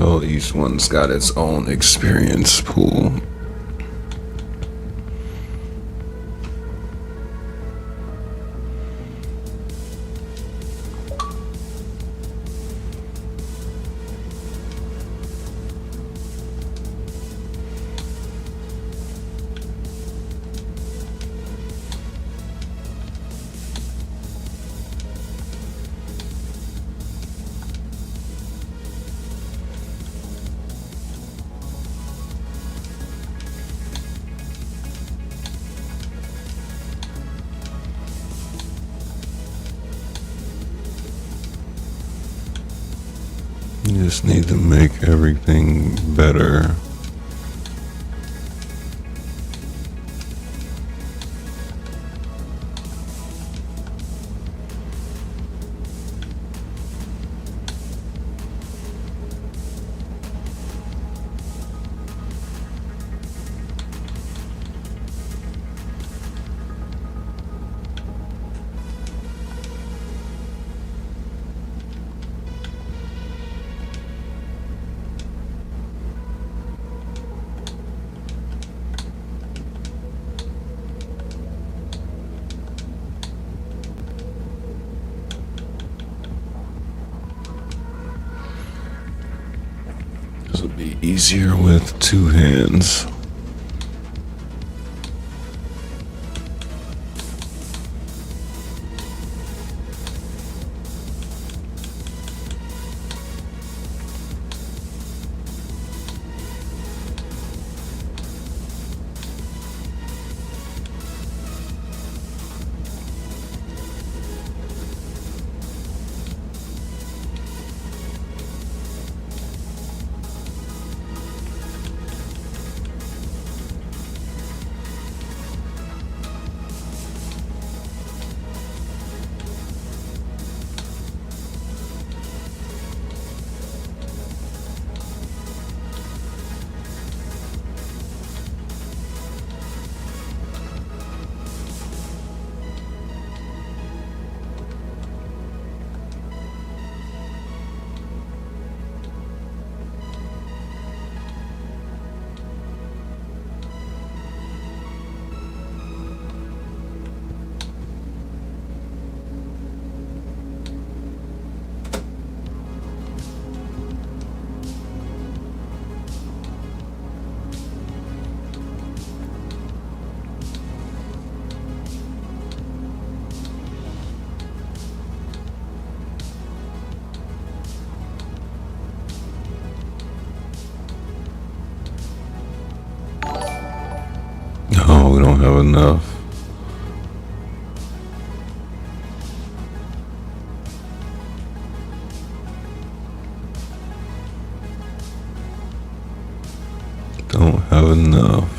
Well, each one's got its own experience pool. You just need to make everything better. This will be easier with two hands. No, we don't have enough. Don't have enough.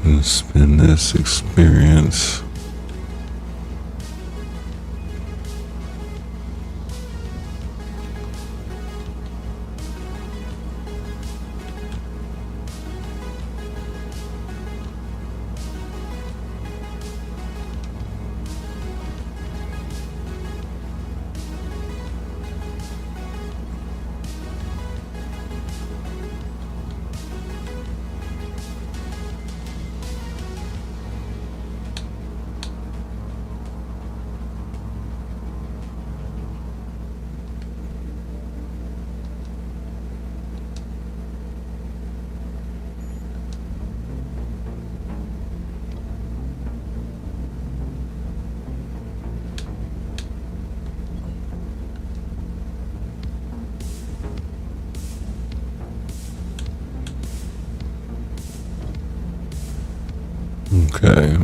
And spend this experience. Okay.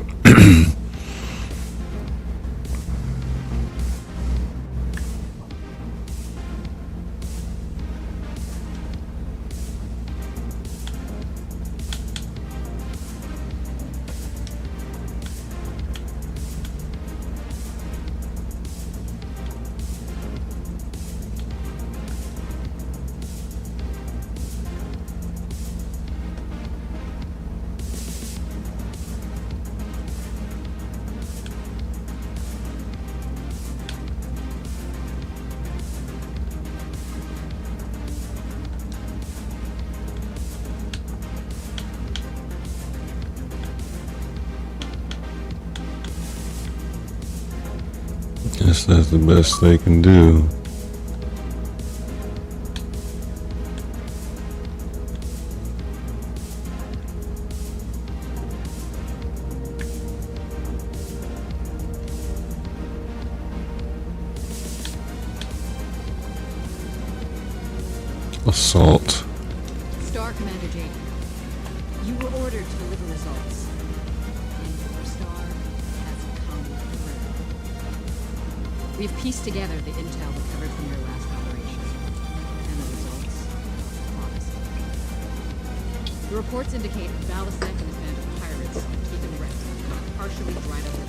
Guess that's the best they can do. Assault. Star Commander Jade, you were ordered to deliver results. And your star has come through. We've pieced together the intel recovered from your last operation. And the results are promising. The reports indicate Balasek and his band of pirates have taken Rex, partially dried up the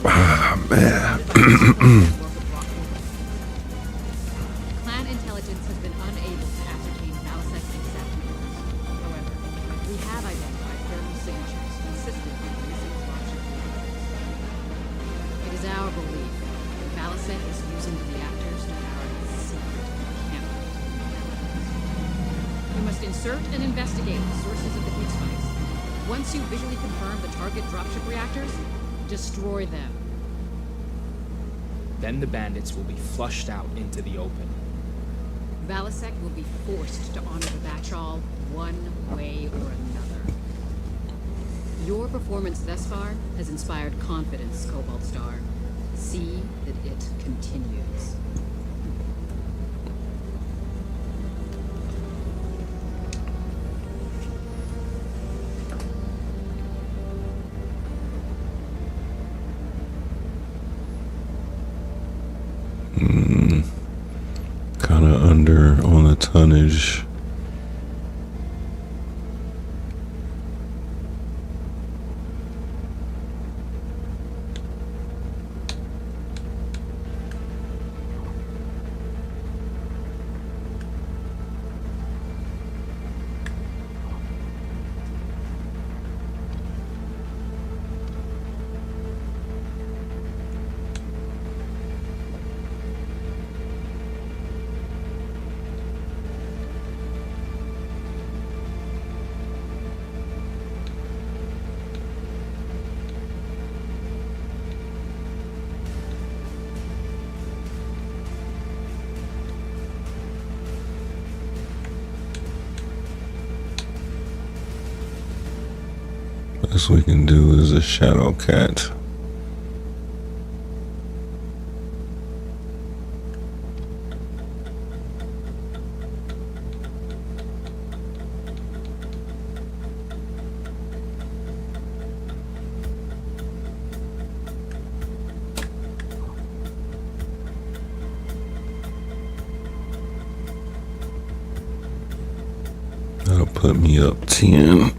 Clan intelligence has been unable to ascertain Balasek's exact movements. However, we have identified thermal signatures consistent with recent dropship reactors. It is our belief that Balasek is using the reactors to power his secret encampment. We must insert and investigate the sources of the heat spikes. Once you visually confirm the target dropship reactors, destroy them. Then the bandits will be flushed out into the open. Balasek will be forced to honor the Batchall one way or another. Your performance thus far has inspired confidence, Cobalt Star. See that it continues. Kind of under on the tonnage. Best we can do is a shadow cat. That'll put me up 10.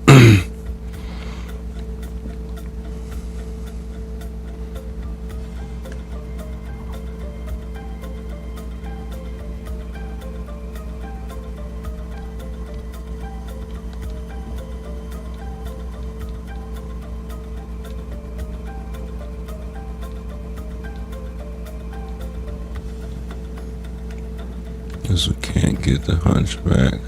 Guess we can't get the hunchback.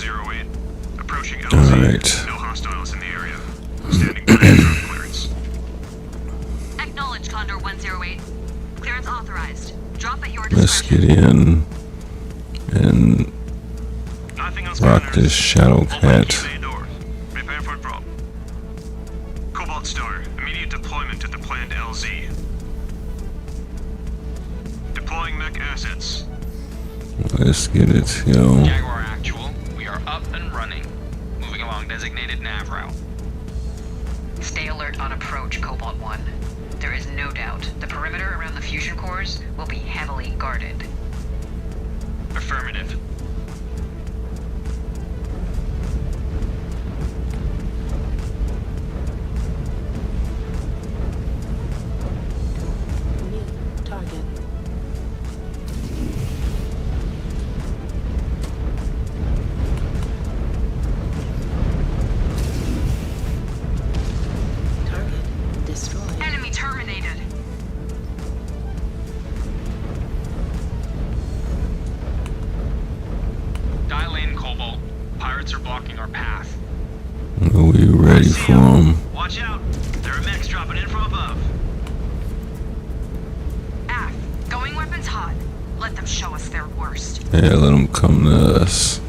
108. Approaching LZ. Alright. No hostiles in the area. Standing by for clearance. Acknowledge Condor 108. Clearance authorized. Drop at your Let's discretion. get in and Nothing else rock matters. this Shadow Open Cat. QA doors. Prepare for drop. Cobalt Star, immediate deployment to the planned LZ. Deploying mech assets. Let's get it, yo. Jaguar Actual, we are up and running. Moving along designated nav route. Stay alert on approach, Cobalt 1. There is no doubt the perimeter around the fusion cores will be heavily guarded. Affirmative. New target. Target destroyed. Enemy terminated. Dial in, Cobalt. Pirates are blocking our path. Are we ready for him? Watch out! There are mechs dropping in from above. AF, going weapons hot. Let them show us their worst. Yeah, let him come to us.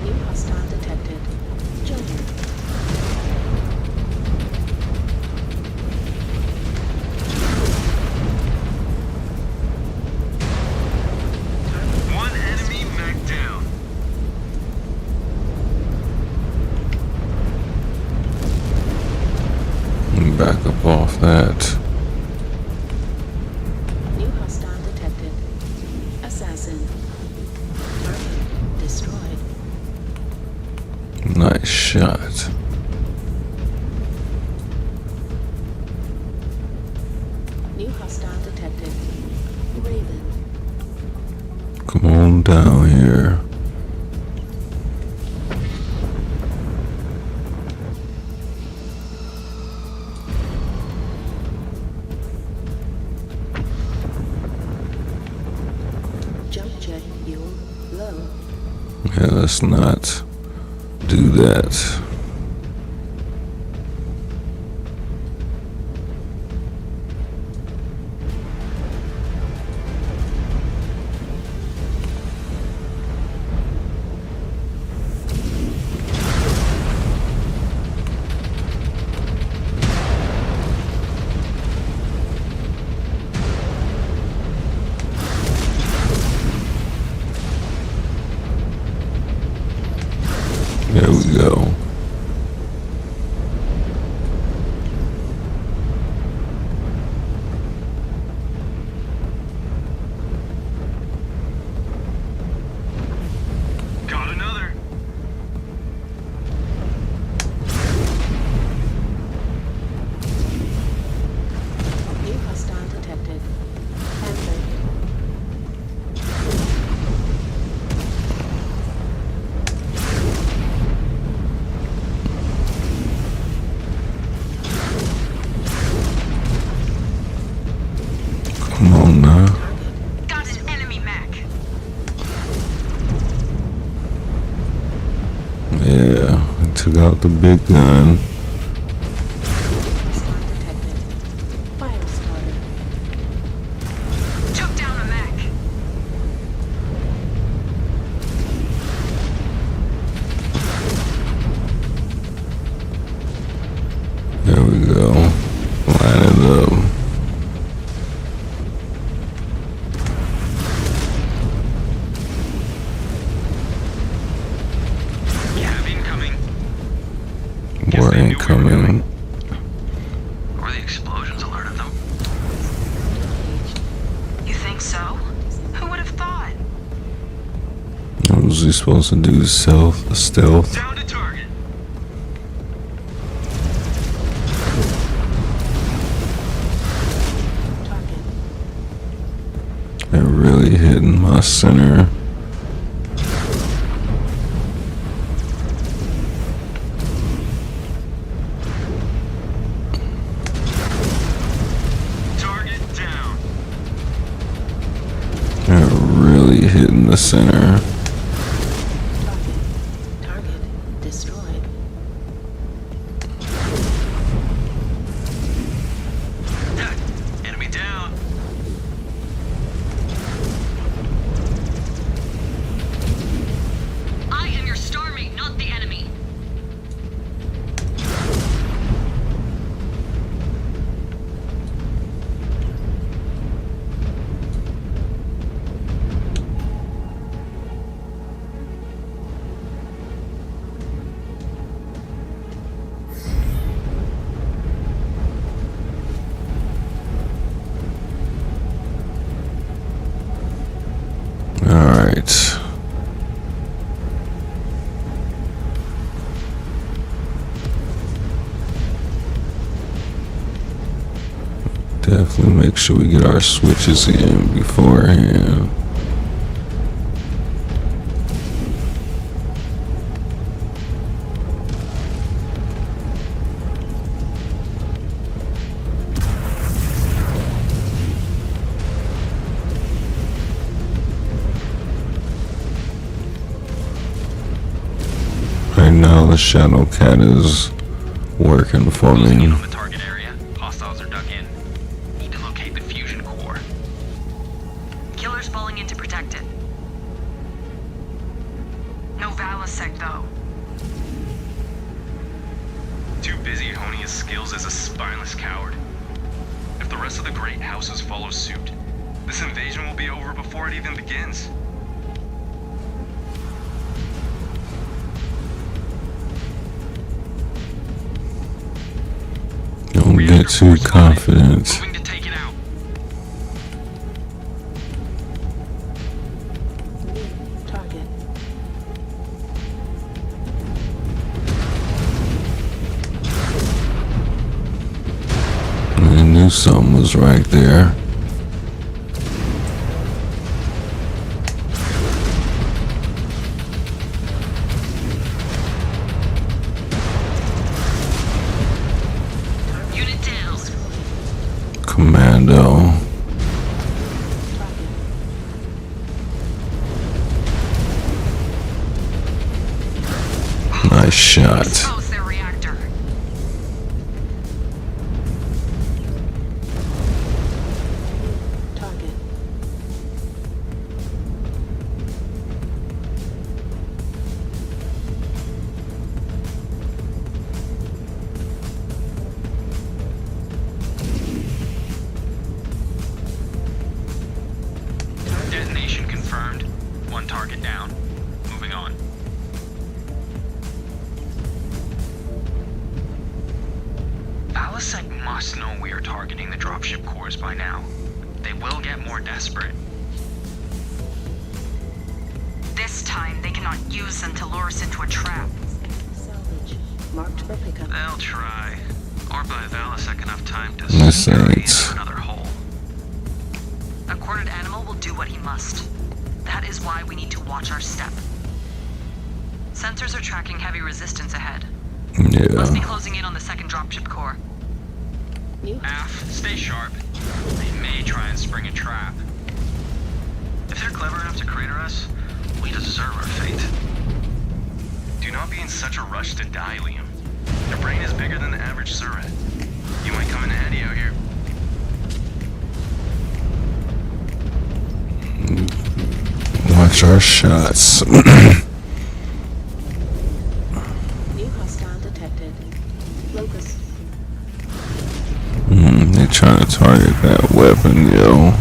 New hostile detected. Jumping. One enemy mech down. Back up off that. New hostile detected. Assassin. Target destroyed. Nice shot. New hostile detected. Raven. Come on down here. Jump jet fuel low. Yeah, let's not do that. There we go. Got another. New hostile detected. Panther. Come on now. Got an enemy mech. Yeah, I took out the big gun. Hostile detected. Fire starter. Took down a mech. There we go. Line it up. We have incoming. We're they knew we were coming. incoming. Or the explosions alerted them. You think so? Who would have thought? What was he supposed to do? Stealth? Down to target. Target. It really hitting my center. Target down. It really make sure we get our switches in beforehand. Right now the Shadow Cat is working for Closing in me. on the target area. Hostiles are dug in. Need to locate the fusion core. Killer's falling in to protect it. No Valasek, though. Too busy honing his skills as a spineless coward. If the rest of the great houses follow suit, this invasion will be over before it even begins. Don't get too confident. Moving to take it out. Target. I knew something was right there. Unit down. Commando. Nice shot. Expose their reactor. Target. Detonation confirmed. One target down. Moving on. Valasek must know we are targeting the dropship cores by now. They will get more desperate. This time, they cannot use them to lure us into a trap. Salvage. Marked for pickup. They'll try. Or buy Valasek enough time to This scurry ain't. into another hole. A cornered animal will do what he must. That is why we need to watch our step. Sensors are tracking heavy resistance ahead. Must be Yeah. closing in on the second dropship core. New Af, stay sharp. They may try and spring a trap. If they're clever enough to crater us, we deserve our fate. Do not be in such a rush to die, Liam. Your brain is bigger than the average Surat. You might come in handy out here. Watch our shots. new hostile detected. Locus. They trying to target that weapon, yo.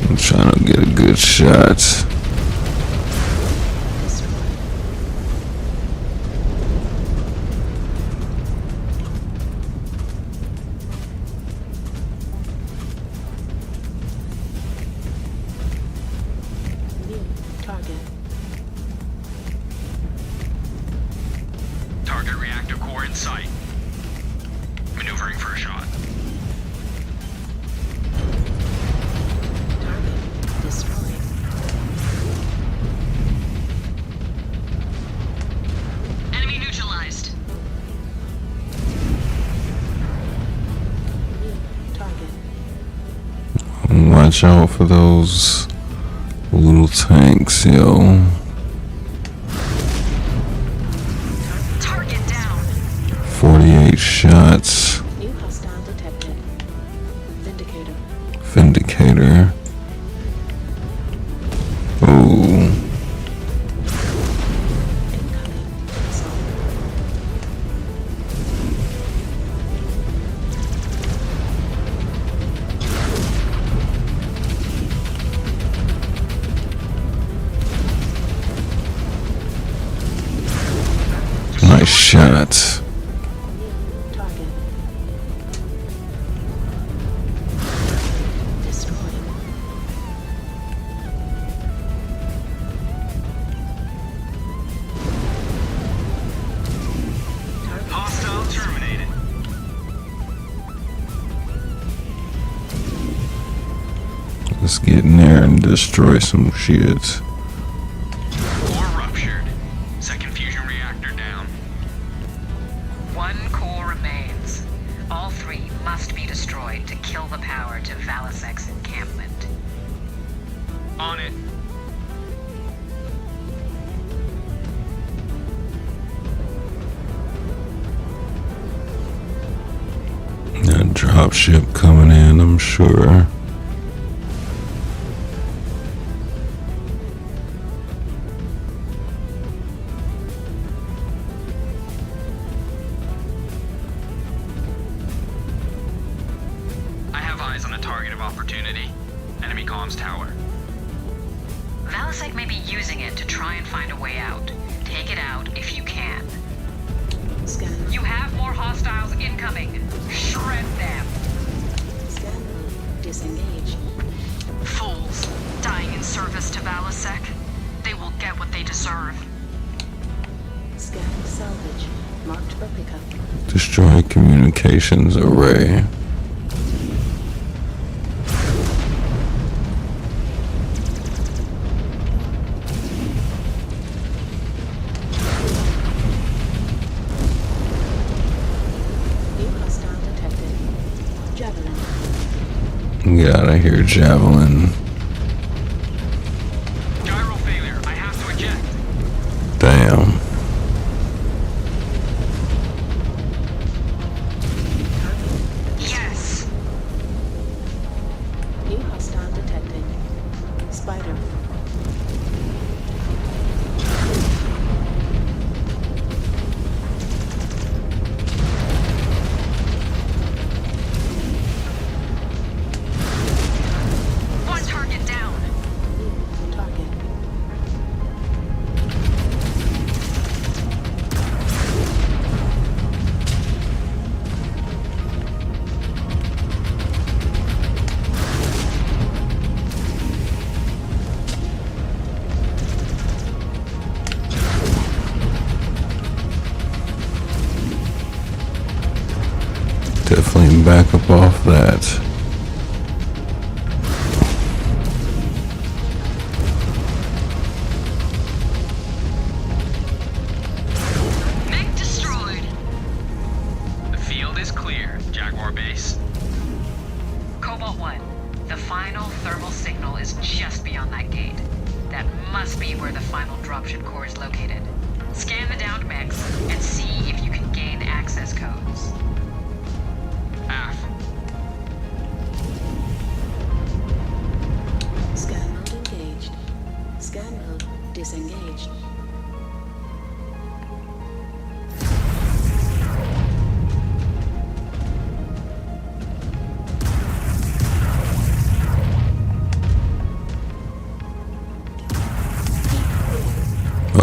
I'm trying to get a good shot. Destroyed. New target. Target reactor core in sight. Maneuvering for a shot. Target destroyed. Enemy neutralized. New target. Watch out for those little tanks, yo. Target down. 48 shots. New hostile detected. Vindicator. Vindicator. Ooh. Incoming. Assault. Nice shot. New target. Destroyed. Let's get in there and destroy some shit. Core ruptured. Second fusion reactor down. One core remains. All three must be destroyed to kill the power to Valisek's encampment. On it. That dropship coming in, I'm sure. I have eyes on a target of opportunity. Enemy comms tower. Valisek may be using it to try and find a way out. Take it out if you can. Scan. You have more hostiles incoming. Shred them. Scan. Disengage. Fools. Dying in service to Valisek. They will get what they deserve. Scan. Salvage. Marked for pickup. Destroy communications array. New hostile detected. Javelin. Get out of here, Javelin. Gyro failure. I have to eject. Damn. Yes. New hostile detected. Spider. One target down. Target. Definitely back up off that. Mech destroyed. The field is clear. Jaguar base. Cobalt 1. The final thermal signal is just beyond that gate. That must be where the final dropship core is located. Scan the downed mechs and see if you can gain access codes. Af. Scan mode engaged. Scan mode disengaged.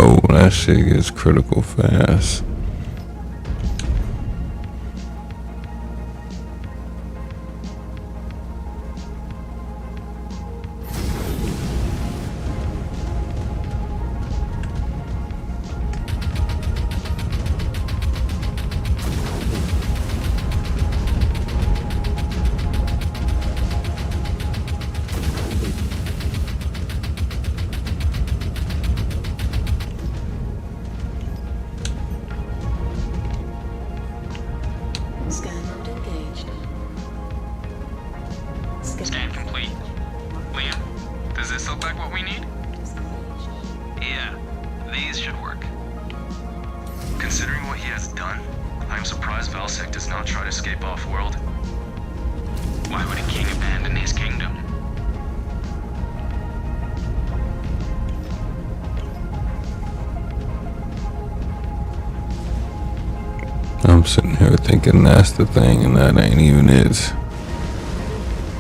Oh, that shit gets critical fast. Scan mode engaged. Scan complete. Liam, does this look like what we need? Disengaged. Yeah, these should work. Considering what he has done, I'm surprised Valisek does not try to escape off-world. Why would a king abandon his kingdom? I'm sitting here thinking that's the thing, and that ain't even it.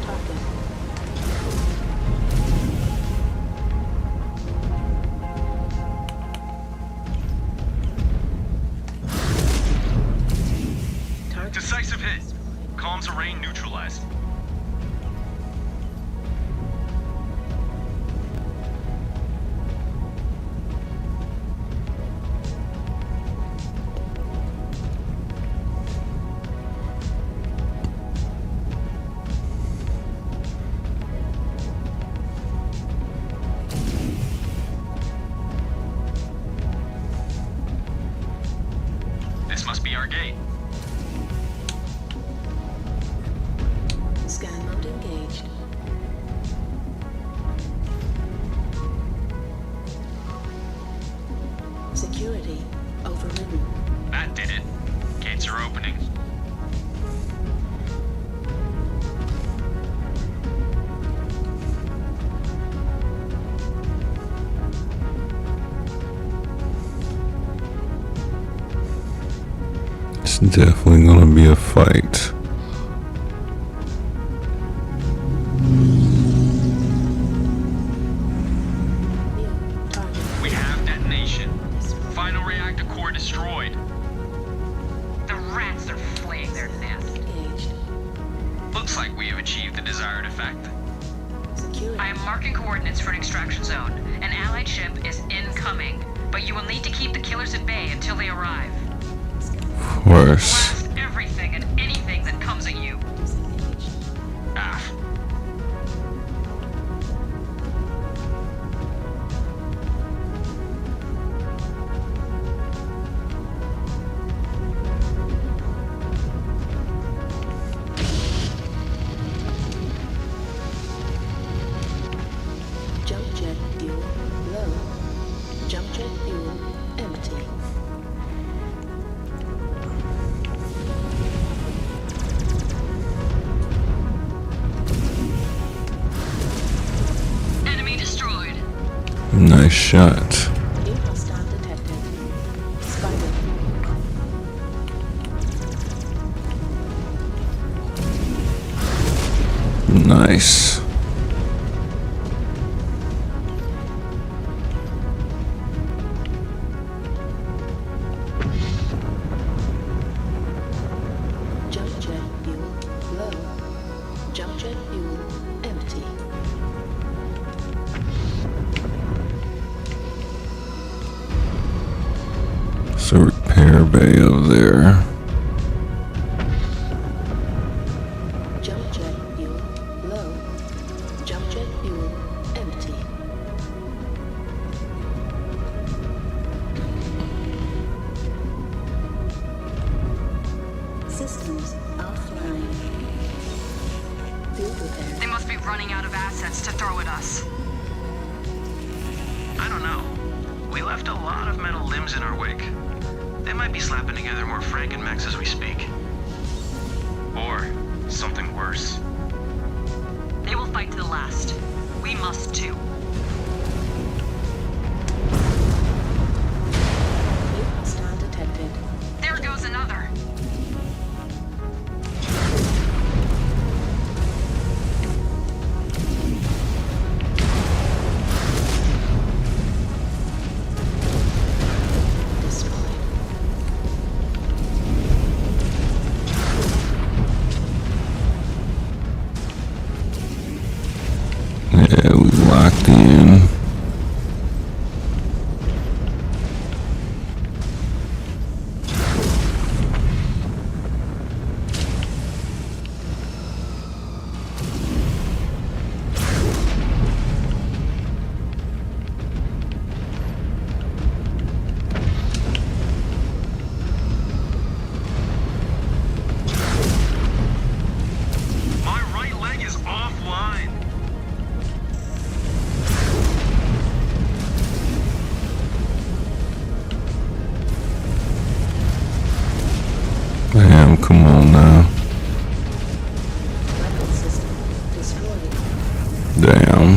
Target. Target. Decisive hit. Comms array neutralized. It's definitely gonna be a fight. We have detonation. Final reactor core destroyed. The rats are flaying their nest. Engaged. Looks like we have achieved the desired effect. Securing. I am marking coordinates for an extraction zone. An allied ship is incoming, but you will need to keep the killers at bay until they arrive. Of course. Blast everything and anything that comes at you. Disengaged. Ah. Jump jet fuel low. Jump jet fuel empty. Enemy destroyed. Nice shot. New hostile detected. Spider. Nice. Jump jet fuel low. Jump jet fuel empty. It's a repair bay over there. Jump jet fuel low. Jump jet fuel empty. Systems offline. Field repair. They must be running out of assets to throw at us. I don't know. We left a lot of metal limbs in our wake. They might be slapping together more Frankenmechs as we speak. Or something worse. They will fight to the last. We must too. New hostile detected. There goes another. Destroyed. Yeah, we locked in. My right leg is offline. Damn, come on now. Weapon system destroyed. Damn.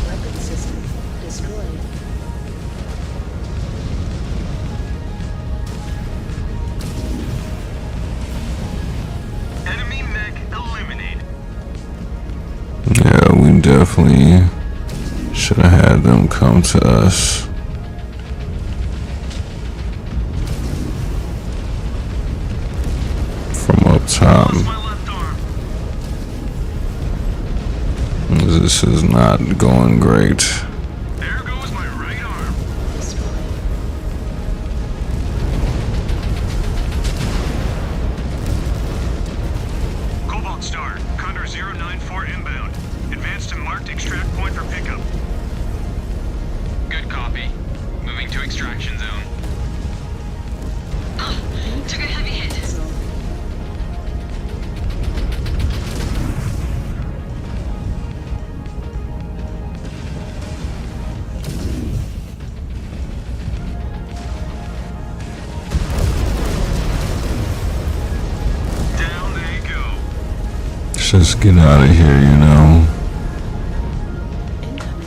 Weapon system destroyed. Enemy mech eliminated. Yeah, we definitely should have had them come to us. From up top. Lost my left arm. This is not going great. There goes my right arm. Destroyed. Cobalt Star, Condor 094 inbound. Advance to marked extract point for pickup. Good copy. Moving to extraction zone. Took a heavy hit. Down they go. Let's just get out of here, you know. Incoming.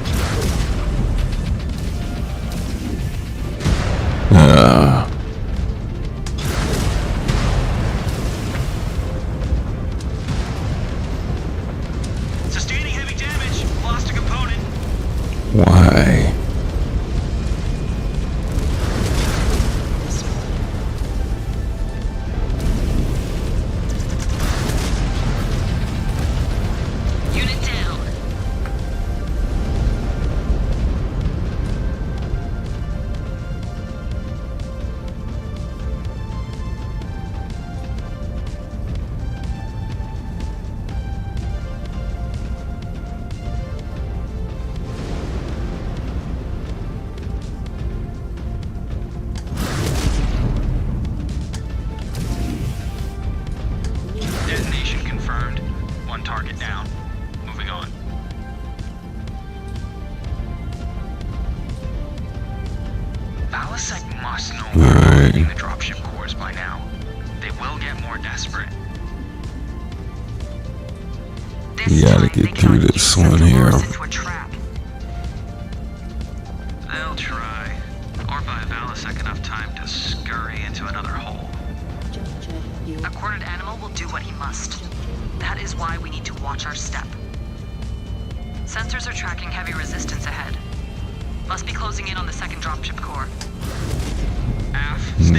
Balasek must know we're locating the dropship cores by now. They will get more desperate. You gotta get through this one here. They'll try. Or buy Balasek enough time to scurry into another hole. Jump jet fuel. A cornered animal will do what he must. That is why we need to watch our step. Sensors are tracking heavy resistance ahead. Must be closing in on the second dropship core.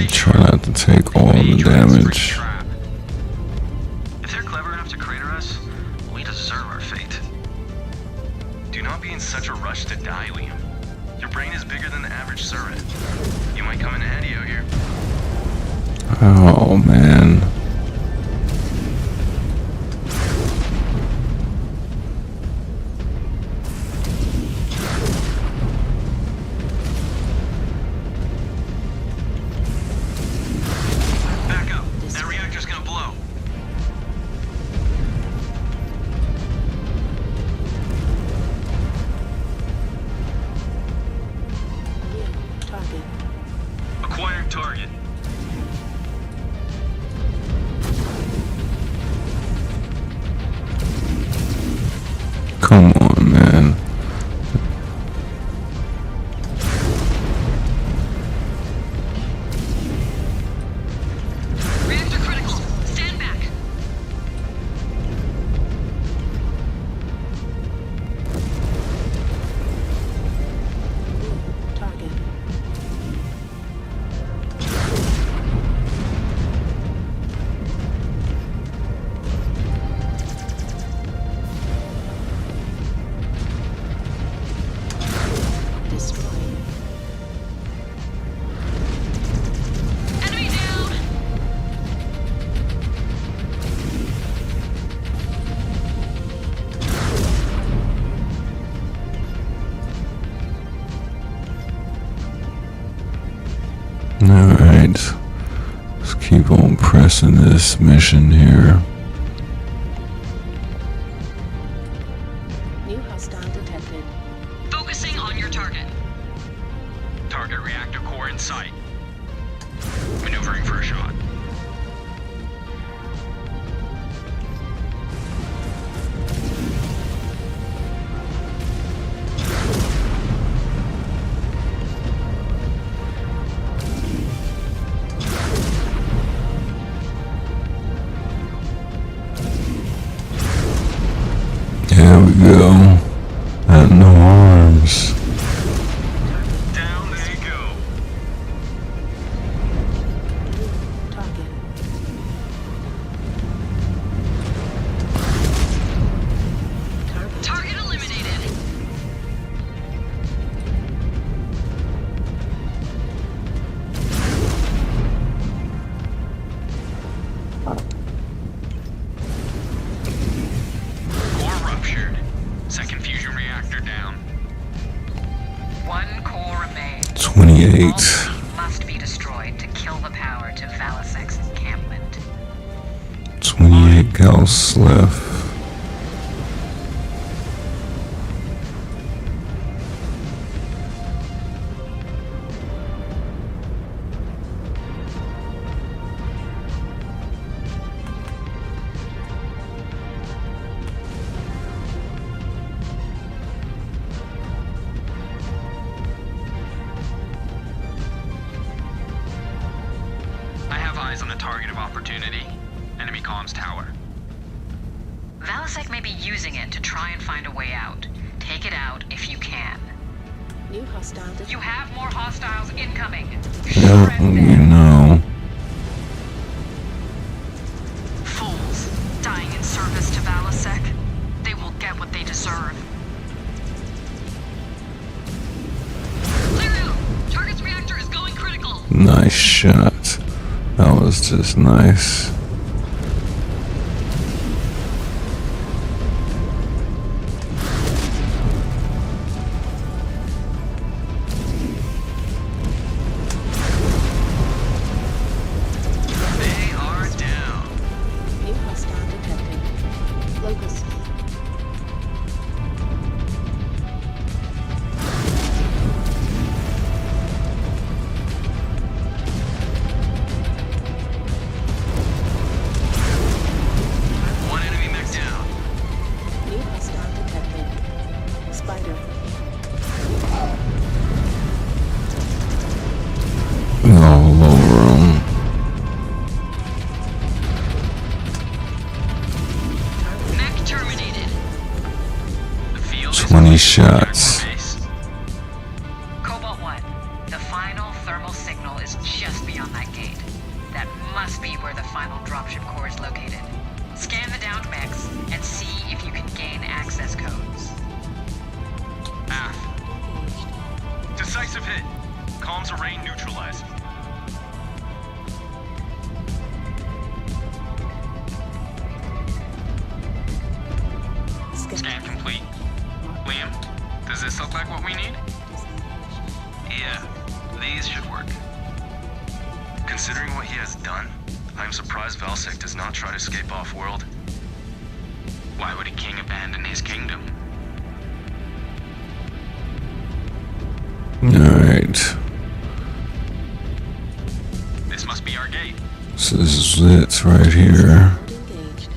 Try not to take all the damage. If they're clever enough to crater us, we deserve our fate. Do not be in such a rush to die, Liam. Your brain is bigger than the average Surat. You might come in handy out here. Oh man. Back up. That reactor's gonna blow. New target. Acquired target. Come on, man. Reactor critical. Stand back. New target. Destroyed. Enemy down. Alright. Let's keep on pressing this mission here. New hostile detected. Focusing on your target. Target reactor core in sight. Maneuvering for a shot. There we go. At no arms. Down they go. New target. Target. Target eliminated. Core ruptured. Second fusion reactor down. One core remains. 28. All three must be destroyed to kill the power to Valasek's encampment. 28 gals left. I have eyes on the target of opportunity. Enemy comms tower. Valasek may be using it to try and find a way out. Take it out if you can. New hostile detected. You have more hostiles incoming. Yeah, Shred you them. know. Fools. Dying in service to Valasek. They will get what they deserve. Clear out! Target's reactor is going critical. Nice shot. That was just nice. They are down. New hostile detected. Locust. shots. Cobalt 1, the final thermal signal is just beyond that gate. That must be where the final dropship core is located. Scan the downed mechs and see if you can gain access codes. Decisive hit. Comms array neutralized. Scan complete. Liam, does this look like what we need? Yeah, these should work. Considering what he has done, I'm surprised Valsec does not try to escape off-world. Why would a king abandon his kingdom? Alright. This must be our gate. So this is it right here. Engaged.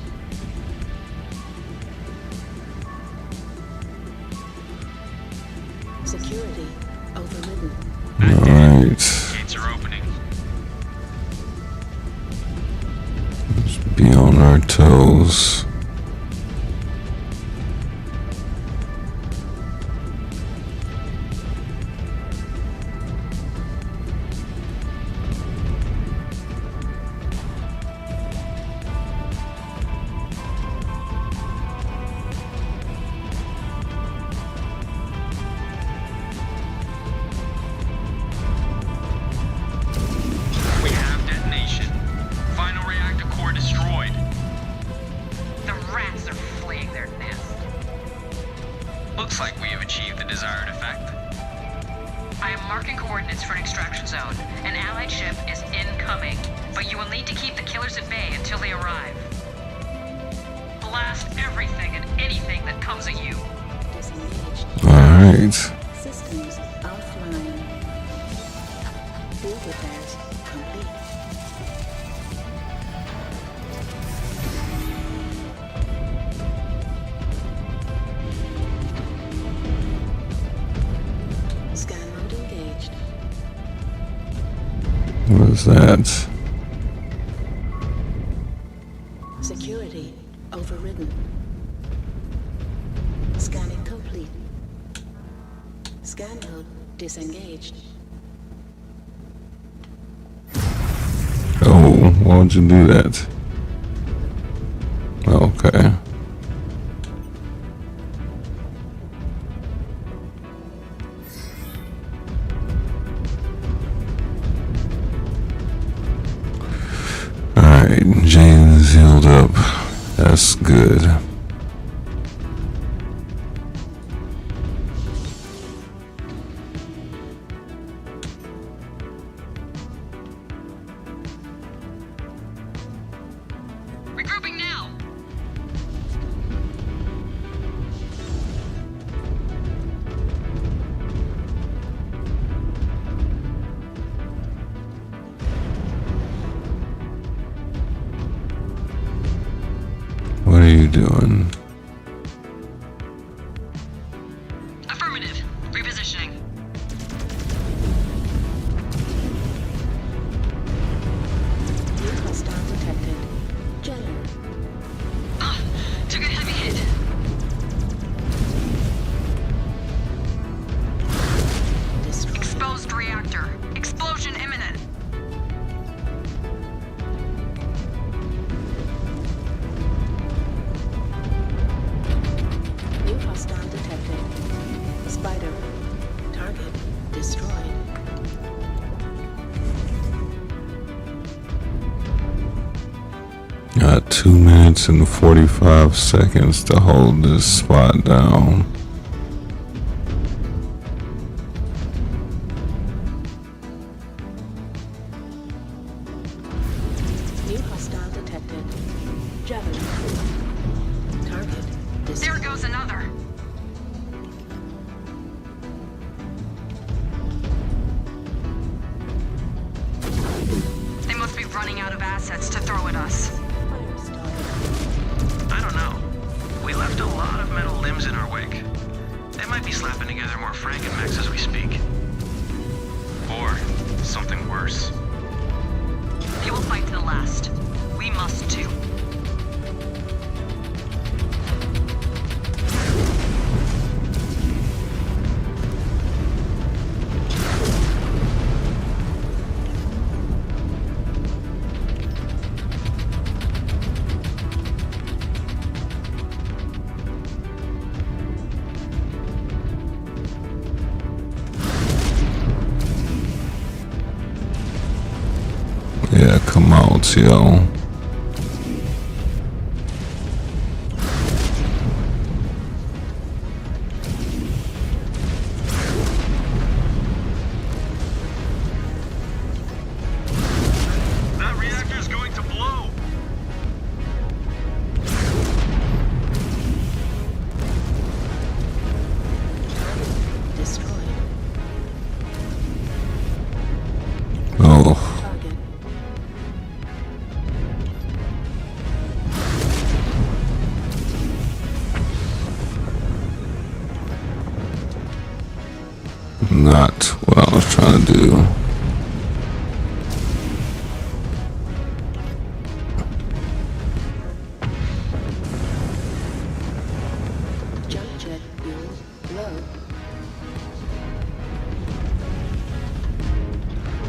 Security overridden. Alright. Gates are opening. Let's be on our toes. We have detonation. Final reactor core destroyed. The rats are fleeing their nest. Looks like we have achieved the desired effect. I am marking coordinates for an extraction zone. An allied ship is incoming, but you will need to keep the killers at bay until they arrive. Blast everything and anything that comes at you. Disengaged. Alright. Systems offline. Field repairs complete. Scan mode engaged. What is that? Security overridden. Scanning complete. Scan mode disengaged. Oh, why would you do that? Okay. Alright, Jane's healed up. That's good. Regrouping now! What are you doing? Affirmative. Repositioning. New hostile detected. General. Took a heavy hit. Destroyed. Exposed reactor. Explosion imminent. New hostile detected. Spider. Target destroyed. Got 2 minutes and 45 seconds to hold this spot down. New hostile detected. Javelin. Target destroyed. There goes another. They must be running out of assets to throw at us. Fire started. I don't know. We left a lot of metal limbs in our wake. They might be slapping together more Frankenmechs as we speak. Or something worse. They will fight to the last. We must too. Yeah, come out, yo. That reactor's going to blow! Destroyed. Oh, Target. not what I was trying to do. Jump jet fuel low.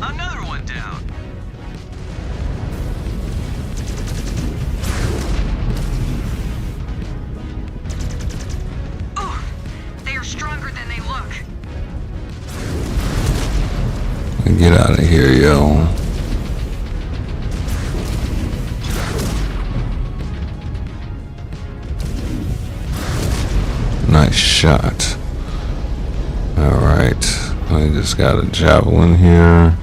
Another one down! Oh, they are stronger than they look. Get out of here, yo. Nice shot. Alright. I just got a javelin here.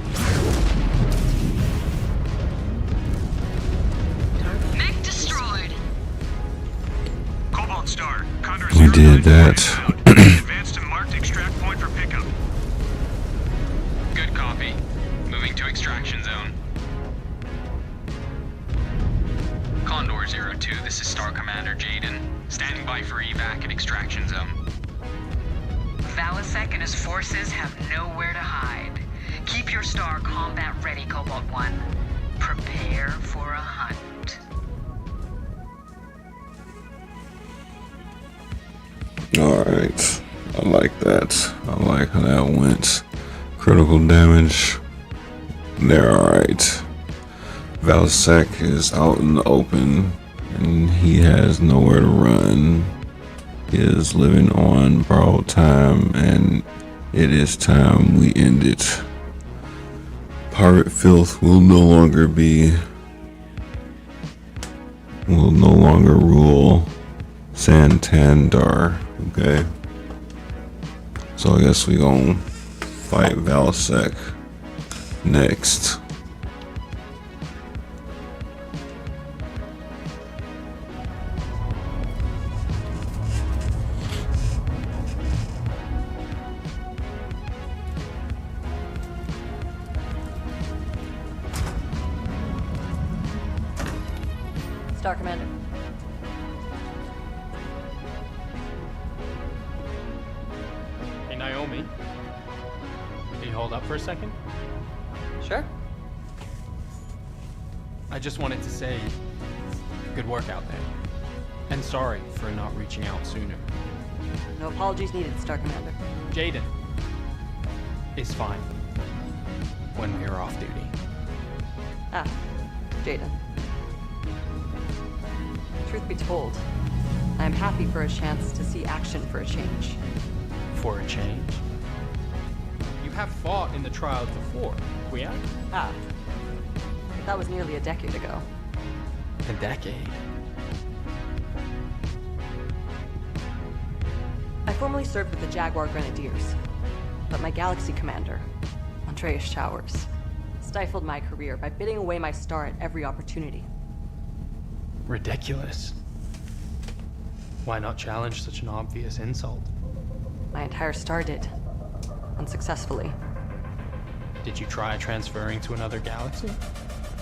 Mech destroyed. Cobalt Star, Condor We did that. Advance to marked extract point for pickup. Good copy. Moving to extraction zone. Condor 02, this is Star Commander Jaden. Standing by for evac at extraction zone. Valasek and his forces have nowhere to hide. Keep your star combat ready, Cobalt 1. Prepare for a hunt. Alright. I like that. I like how that went. Critical damage. They're alright. Valasek is out in the open and he has nowhere to run. He is living on borrowed time and it is time we end it. Pirate filth will no longer rule Santander. Okay. So I guess we gonna fight Valasek next. Star Commander. Hey, Naomi. Can you hold up for a second? Sure. I just wanted to say good work out there. And sorry for not reaching out sooner. No apologies needed, Star Commander. Jaden is fine when we are off duty. Ah, Jaden. Truth be told, I am happy for a chance to see action for a change. For a change. You have fought in the trials before, yeah? Ah, but that was nearly a decade ago. A decade. I formerly served with the Jaguar Grenadiers, but my Galaxy commander, Andreas Showers, stifled my career by bidding away my star at every opportunity. Ridiculous. Why not challenge such an obvious insult? My entire star did, unsuccessfully. Did you try transferring to another galaxy?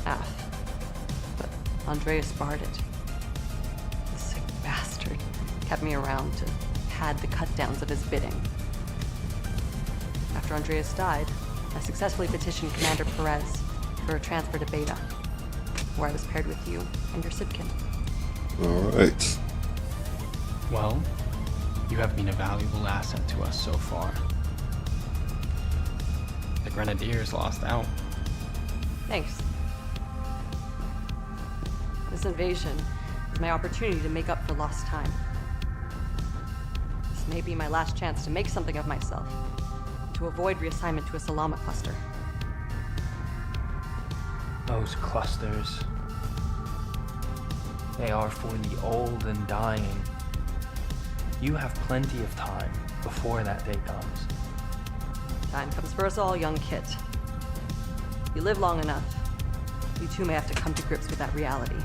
Half. But Andreas barred it. The sick bastard kept me around to pad the cut-downs of his bidding. After Andreas died, I successfully petitioned Commander Perez for a transfer to Beta, where I was paired with you and your Sipkin. Alright. Well, you have been a valuable asset to us so far. The Grenadiers lost out. Thanks. This invasion is my opportunity to make up for lost time. This may be my last chance to make something of myself, to avoid reassignment to a Salama cluster. Those clusters. They are for the old and dying. You have plenty of time before that day comes. Time comes for us all, young Kit. You live long enough, you too may have to come to grips with that reality.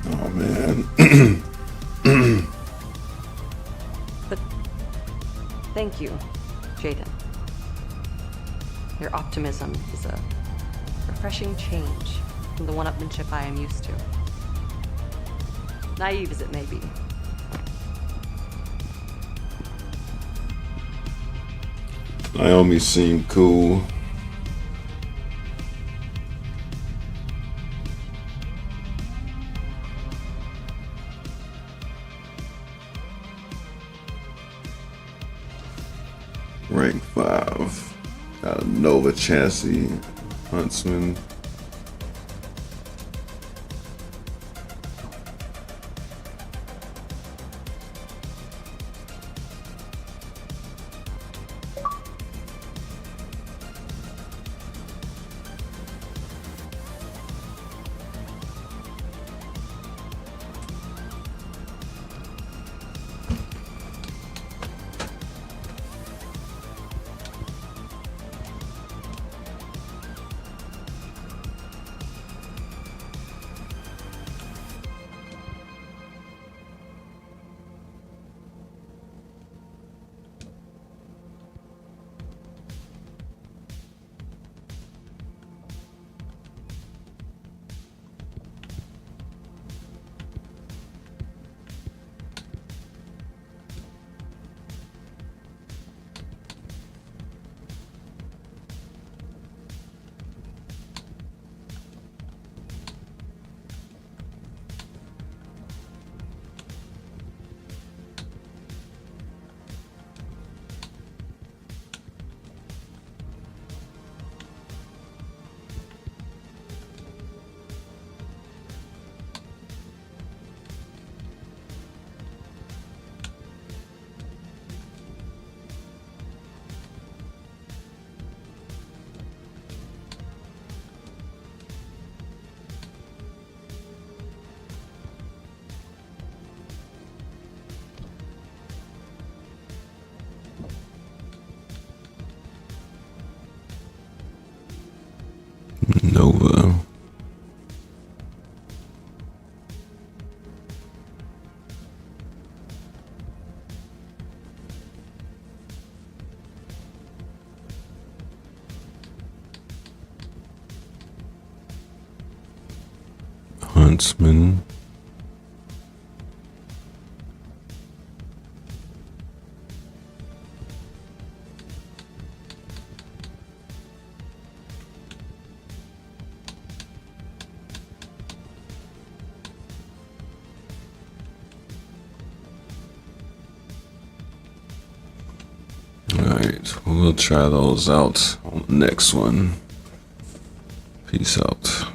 Oh man. But thank you, Jaden. Your optimism is a refreshing change from the one-upmanship I am used to. Naive as it may be. Naomi seemed cool. Rank 5. Got a Nova chassis. Huntsman. Nova. Huntsman. Alright, we'll try those out on the next one. Peace out.